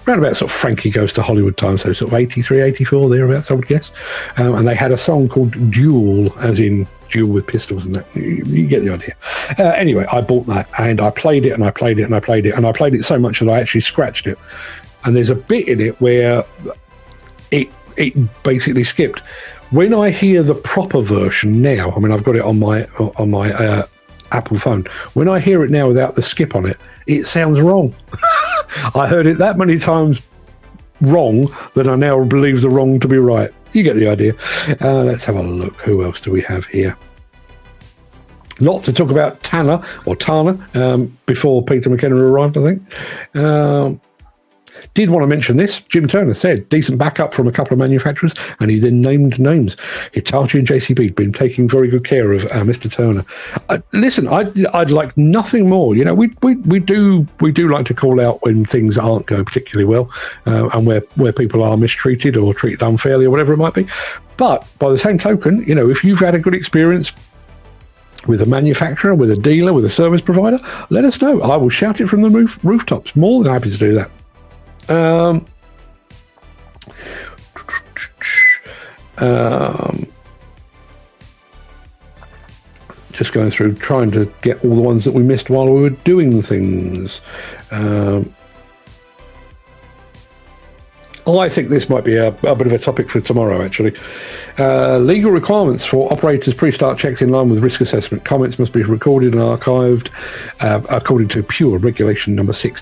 around about sort of Frankie Goes to Hollywood time, so sort of 83, 84, thereabouts, I would guess. And they had a song called Duel, as in duel with pistols and that. You get the idea. Anyway, I bought that and I played it and I played it and I played it and I played it so much that I actually scratched it. And there's a bit in it where it basically skipped. When I hear the proper version now, I mean, I've got it on my Apple phone. When I hear it now without the skip on it, it sounds wrong. I heard it that many times wrong that I now believe the wrong to be right. You get the idea. Let's have a look. Who else do we have here? Lot to talk about Tana before Peter McKenna arrived, I think. Did want to mention this. Jim Turner said, decent backup from a couple of manufacturers, and he then named names. Hitachi and JCB had been taking very good care of Mr. Turner. Listen, I'd like nothing more. You know, we do like to call out when things aren't going particularly well, and where people are mistreated or treated unfairly or whatever it might be. But by the same token, you know, if you've had a good experience with a manufacturer, with a dealer, with a service provider, let us know. I will shout it from the rooftops. More than happy to do that. Just going through, trying to get all the ones that we missed while we were doing things. I think this might be a bit of a topic for tomorrow, actually. Legal requirements for operators pre-start checks in line with risk assessment. Comments must be recorded and archived according to Pure Regulation number 6.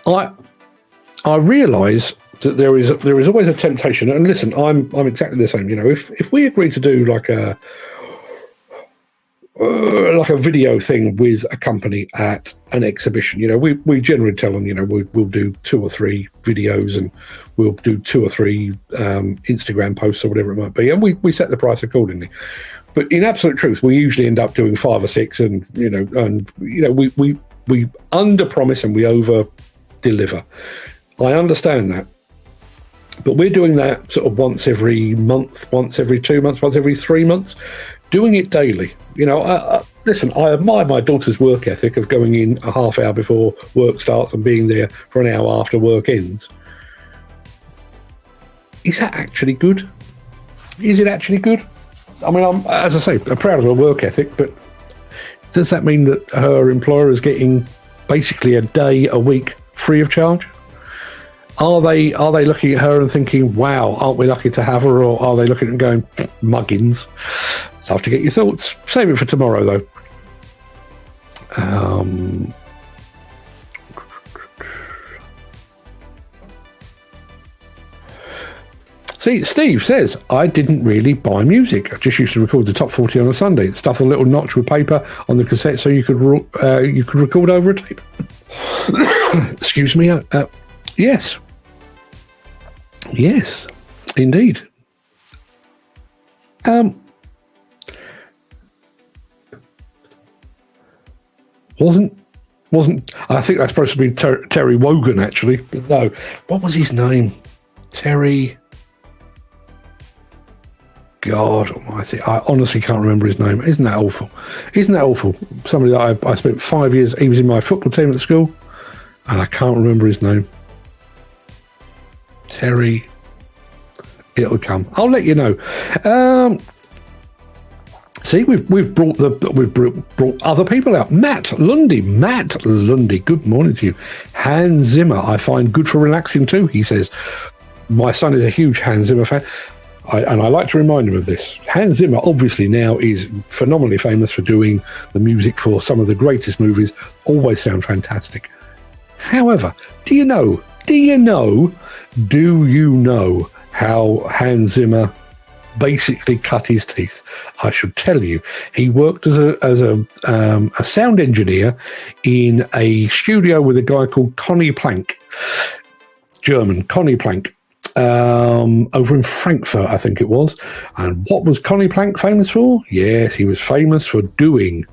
I realise that there is always a temptation, and listen, I'm exactly the same. You know, if we agree to do like a video thing with a company at an exhibition, you know, we generally tell them, you know, we'll do 2 or 3 videos and we'll do 2 or 3 Instagram posts or whatever it might be, and we set the price accordingly. But in absolute truth, we usually end up doing 5 or 6, and we under promise and we over deliver. I understand that, but we're doing that sort of once every month, once every 2 months, once every 3 months, doing it daily. You know, listen, I admire my daughter's work ethic of going in a half hour before work starts and being there for an hour after work ends. Is that actually good? Is it actually good? I mean, I'm, as I say, I'm proud of her work ethic, but does that mean that her employer is getting basically a day a week free of charge? Are they looking at her and thinking, wow, aren't we lucky to have her? Or are they looking and going, muggins? Love to get your thoughts. Save it for tomorrow, though. See, Steve says, I didn't really buy music. I just used to record the top 40 on a Sunday. Stuff a little notch with paper on the cassette so you could record over a tape. Excuse me. Yes. Yes, indeed. Wasn't I think that's supposed to be Terry Wogan, actually. But no. What was his name? Terry... God almighty, I honestly can't remember his name. Isn't that awful? Isn't that awful? Somebody that I spent 5 years, he was in my football team at school, and I can't remember his name. Terry, it'll come. I'll let you know. See, we've brought other people out. Matt Lundy, good morning to you. Hans Zimmer, I find good for relaxing too, he says. My son is a huge Hans Zimmer fan. And I like to remind him of this. Hans Zimmer obviously now is phenomenally famous for doing the music for some of the greatest movies, always sound fantastic. However, do you know how Hans Zimmer basically cut his teeth? I should tell you, he worked as a sound engineer in a studio with a guy called Conny Plank, German, Conny Plank. Over in Frankfurt, I think it was. And what was Conny Plank famous for? Yes, he was famous for doing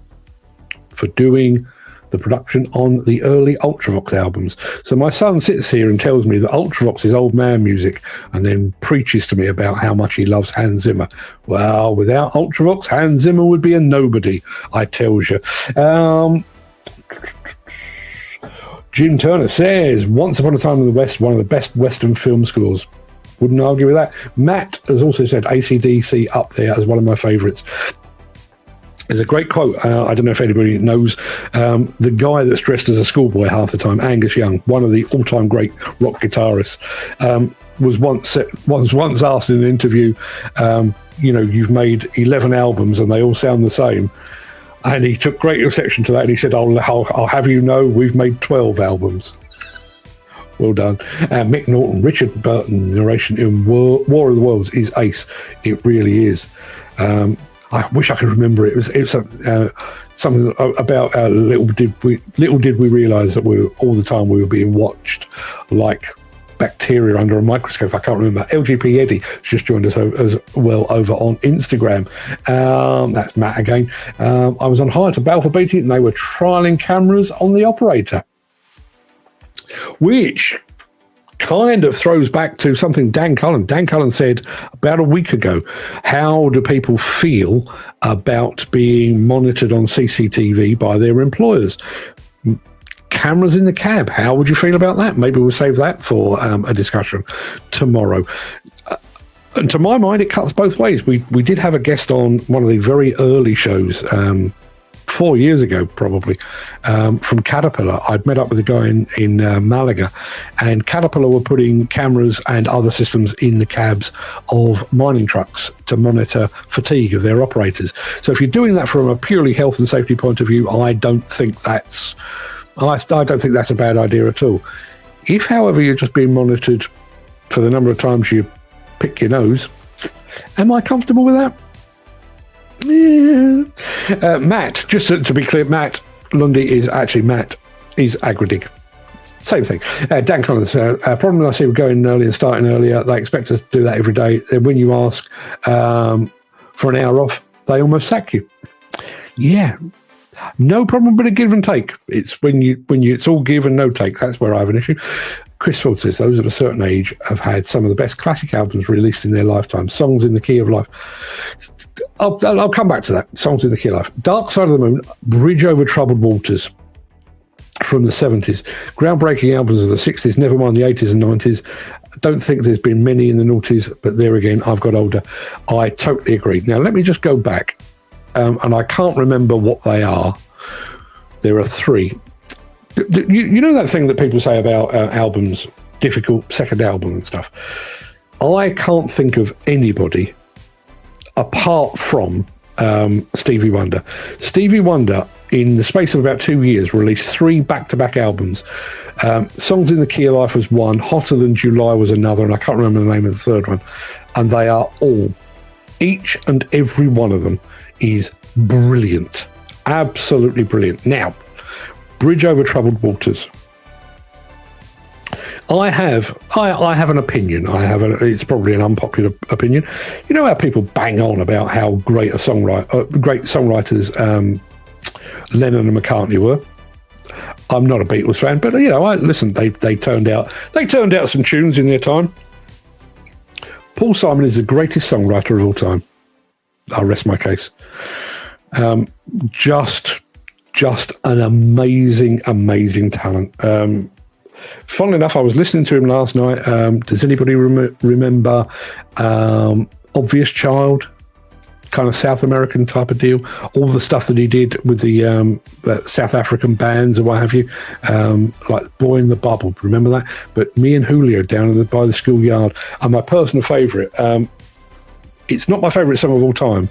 the production on the early Ultravox albums. So my son sits here and tells me that Ultravox is old man music, and then preaches to me about how much he loves Hans Zimmer. Well, without Ultravox, Hans Zimmer would be a nobody, I tells you. Jim Turner says, Once Upon a Time in the West, one of the best Western film scores. Wouldn't argue with that. Matt has also said AC/DC up there as one of my favourites. There's a great quote. I don't know if anybody knows. The guy that's dressed as a schoolboy half the time, Angus Young, one of the all-time great rock guitarists, was once asked in an interview, you've made 11 albums and they all sound the same. And he took great exception to that, and he said, I'll have you know, we've made 12 albums. Well done. Mick Norton, Richard Burton narration in War of the Worlds is ace. It really is. I wish I could remember it. It was something about little did we realise that all the time we were being watched like bacteria under a microscope. I can't remember. LGP Eddie has just joined us as well over on Instagram. That's Matt again. I was on hire to Balfour Beatty and they were trialling cameras on the operator, which kind of throws back to something Dan Cullen said about a week ago. How do people feel about being monitored on CCTV by their employers? Cameras in the cab. How would you feel about that? Maybe we'll save that for a discussion tomorrow. And to my mind, it cuts both ways. We did have a guest on one of the very early shows 4 years ago, probably, from Caterpillar. I'd met up with a guy in Malaga, and Caterpillar were putting cameras and other systems in the cabs of mining trucks to monitor fatigue of their operators. So if you're doing that from a purely health and safety point of view, I don't think that's a bad idea at all. If, however, you're just being monitored for the number of times you pick your nose, am I comfortable with that? Yeah. Matt, just to be clear, Matt Lundy is Agridig. Same thing. Dan Collins, problem I see with going early and starting earlier, they expect us to do that every day. When you ask for an hour off, they almost sack you. Yeah. No problem, but a give and take. It's when it's all give and no take. That's where I have an issue. Chris Ford says those of a certain age have had some of the best classic albums released in their lifetime. Songs in the Key of Life. I'll come back to that. Songs in the Key of Life. Dark Side of the Moon, Bridge Over Troubled Waters from the 70s. Groundbreaking albums of the 60s, never mind the 80s and 90s. I don't think there's been many in the noughties, but there again, I've got older. I totally agree. Now, let me just go back, and I can't remember what they are. There are 3. You know that thing that people say about albums, difficult second album and stuff? I can't think of anybody apart from Stevie Wonder. Stevie Wonder, in the space of about 2 years, released 3 back-to-back albums. Songs in the Key of Life was one, Hotter Than July was another, and I can't remember the name of the third one. And they are all, each and every one of them is brilliant. Absolutely brilliant. Now, Bridge Over Troubled Waters. I have an opinion. It's probably an unpopular opinion. You know how people bang on about how great songwriters Lennon and McCartney were. I'm not a Beatles fan, but listen. They turned out some tunes in their time. Paul Simon is the greatest songwriter of all time. I'll rest my case. Just an amazing talent. Funnily enough, I was listening to him last night. Does anybody remember Obvious Child? Kind of South American type of deal. All the stuff that he did with the South African bands or what have you, like Boy in the Bubble. Remember that? But Me and Julio down by the schoolyard are my personal favourite. It's not my favourite song of all time,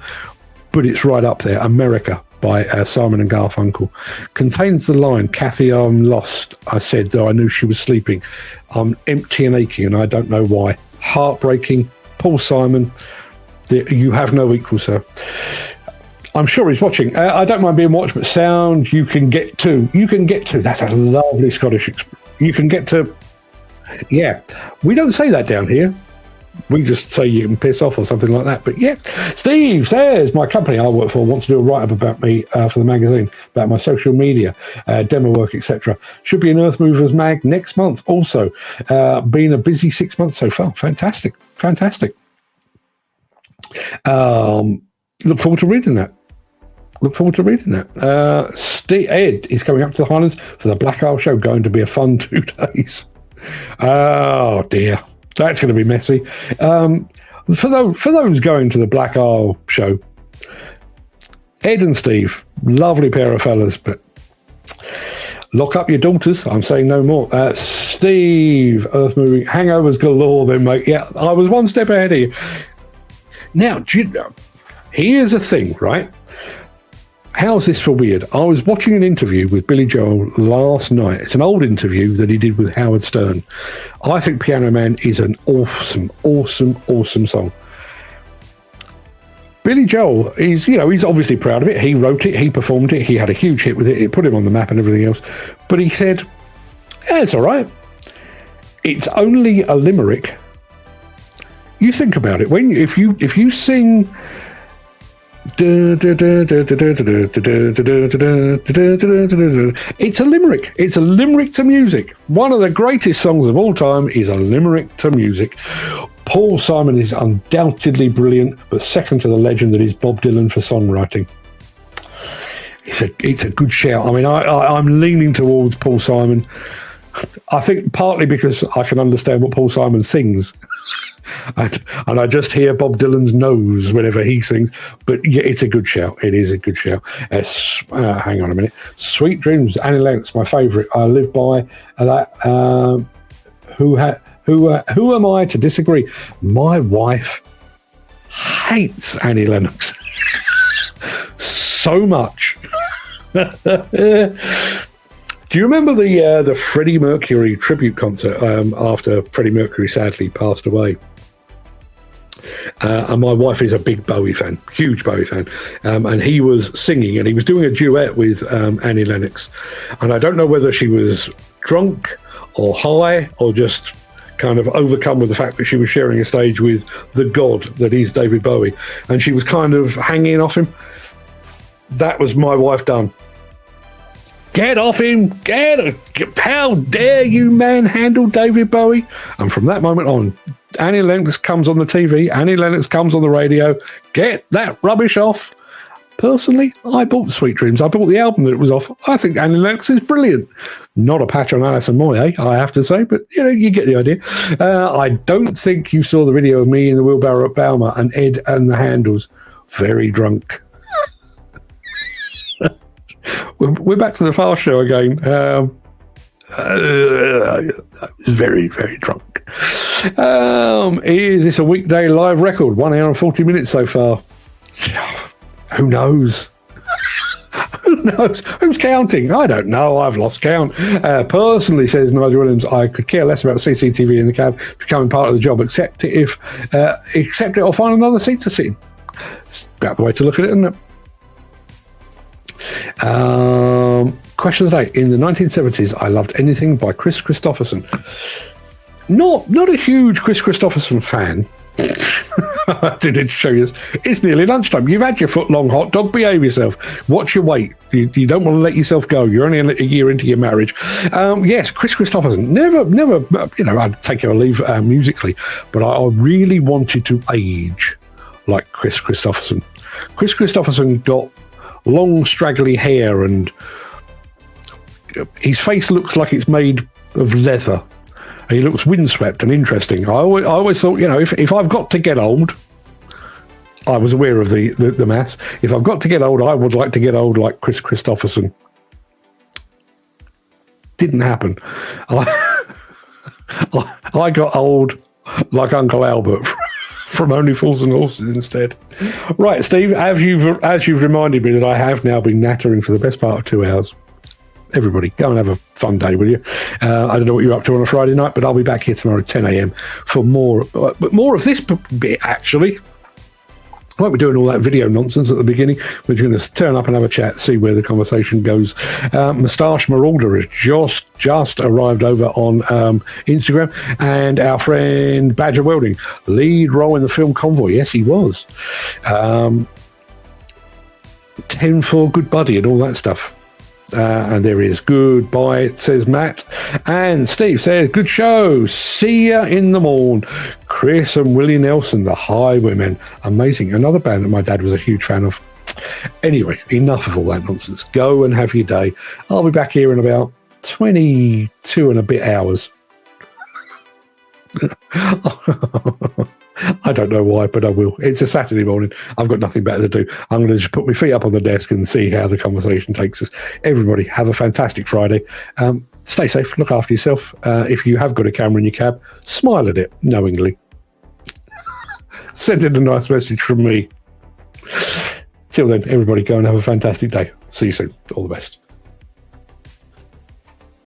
but it's right up there. America by Simon and Garfunkel contains the line, "Kathy, I'm lost. I said, though I knew she was sleeping. I'm empty and aching, and I don't know why." Heartbreaking. Paul Simon. You have no equal, sir. I'm sure he's watching. I don't mind being watched, but sound you can get to. That's a lovely Scottish. You can get to. Yeah, we don't say that down here. We just say you can piss off or something like that. But yeah, Steve says my company I work for wants to do a write-up about me for the magazine, about my social media, demo work, etc. Should be an Earth Movers mag next month. Also, been a busy 6 months so far. Fantastic. Look forward to reading that. Ed is coming up to the Highlands for the Black Isle show. Going to be a fun 2 days. Oh dear, that's going to be messy. For those going to the Black Isle show, Ed and Steve, lovely pair of fellas, but lock up your daughters. I'm saying no more. Steve, Earth Moving, hangovers galore then, mate. Yeah, I was one step ahead of you. Now, do you know, here's a thing, right? How's this for weird? I was watching an interview with Billy Joel last night. It's an old interview that he did with Howard Stern. I think Piano Man is an awesome song. Billy Joel is, he's obviously proud of it. He wrote it, he performed it, he had a huge hit with it, it put him on the map and everything else. But he said, it's all right. It's only a limerick. You think about it. If you sing, it's a limerick. It's a limerick to music. One of the greatest songs of all time is a limerick to music. Paul Simon is undoubtedly brilliant, but second to the legend that is Bob Dylan for songwriting. It's a good shout. I mean, I'm leaning towards Paul Simon. I think partly because I can understand what Paul Simon sings. And I just hear Bob Dylan's nose whenever he sings. But yeah, it's a good shout. It is a good shout. Hang on a minute. Sweet Dreams, Annie Lennox, my favourite. I live by that. Who am I to disagree? My wife hates Annie Lennox so much. Do you remember the Freddie Mercury tribute concert after Freddie Mercury sadly passed away? And my wife is a big Bowie fan, huge Bowie fan. And he was singing and he was doing a duet with Annie Lennox. And I don't know whether she was drunk or high or just kind of overcome with the fact that she was sharing a stage with the god that is David Bowie. And she was kind of hanging off him. That was my wife done. Get off him! How dare you manhandle David Bowie? And from that moment on, Annie Lennox comes on the TV, Annie Lennox comes on the radio. Get that rubbish off. Personally, I bought Sweet Dreams. I bought the album that it was off. I think Annie Lennox is brilliant. Not a patch on Alison Moyet, I have to say, but you get the idea. I don't think you saw the video of me in the wheelbarrow at Balmer and Ed and the Handles. Very drunk. We're back to the Fast Show again. Very, very drunk. Is this a weekday live record? 1 hour and 40 minutes so far. Who knows? Who knows? Who's counting? I don't know. I've lost count. Personally, says Nigel Williams, I could care less about CCTV in the cab becoming part of the job, except it or find another seat to sit in. It's about the way to look at it, isn't it? Question of the day. In the 1970s, I loved anything by Chris Christopherson. Not a huge Chris Christopherson fan. I didn't show you this. It's nearly lunchtime. You've had your foot-long hot dog. Behave yourself. Watch your weight. You don't want to let yourself go. You're only a year into your marriage. Yes, Chris Christopherson. Never. I'd take your leave musically, but I really wanted to age like Chris Christopherson. Chris Christopherson got long, straggly hair, and his face looks like it's made of leather. He looks windswept and interesting. I always thought, if I've got to get old, I was aware of the maths. If I've got to get old, I would like to get old like Chris Christopherson. Didn't happen. I got old like Uncle Albert from Only Fools and Horses instead. Right, Steve, as you've reminded me that I have now been nattering for the best part of 2 hours. Everybody, go and have a fun day, will you? I don't know what you're up to on a Friday night, but I'll be back here tomorrow at 10 a.m. for more of this bit, actually. I won't be doing all that video nonsense at the beginning. We're going to turn up and have a chat, see where the conversation goes. Moustache Marauder has just arrived over on Instagram, and our friend Badger Welding, lead role in the film Convoy. Yes, he was. 10 for Good Buddy and all that stuff. And there is goodbye, says Matt. And Steve says, good show. See ya in the morn. Chris and Willie Nelson, the Highwaymen. Amazing. Another band that my dad was a huge fan of. Anyway, enough of all that nonsense. Go and have your day. I'll be back here in about 22 and a bit hours. I don't know why, but I will. It's a Saturday morning. I've got nothing better to do. I'm going to just put my feet up on the desk and see how the conversation takes us. Everybody, have a fantastic Friday. Stay safe. Look after yourself. If you have got a camera in your cab, smile at it knowingly. Send in a nice message from me. Till then, everybody, go and have a fantastic day. See you soon. All the best.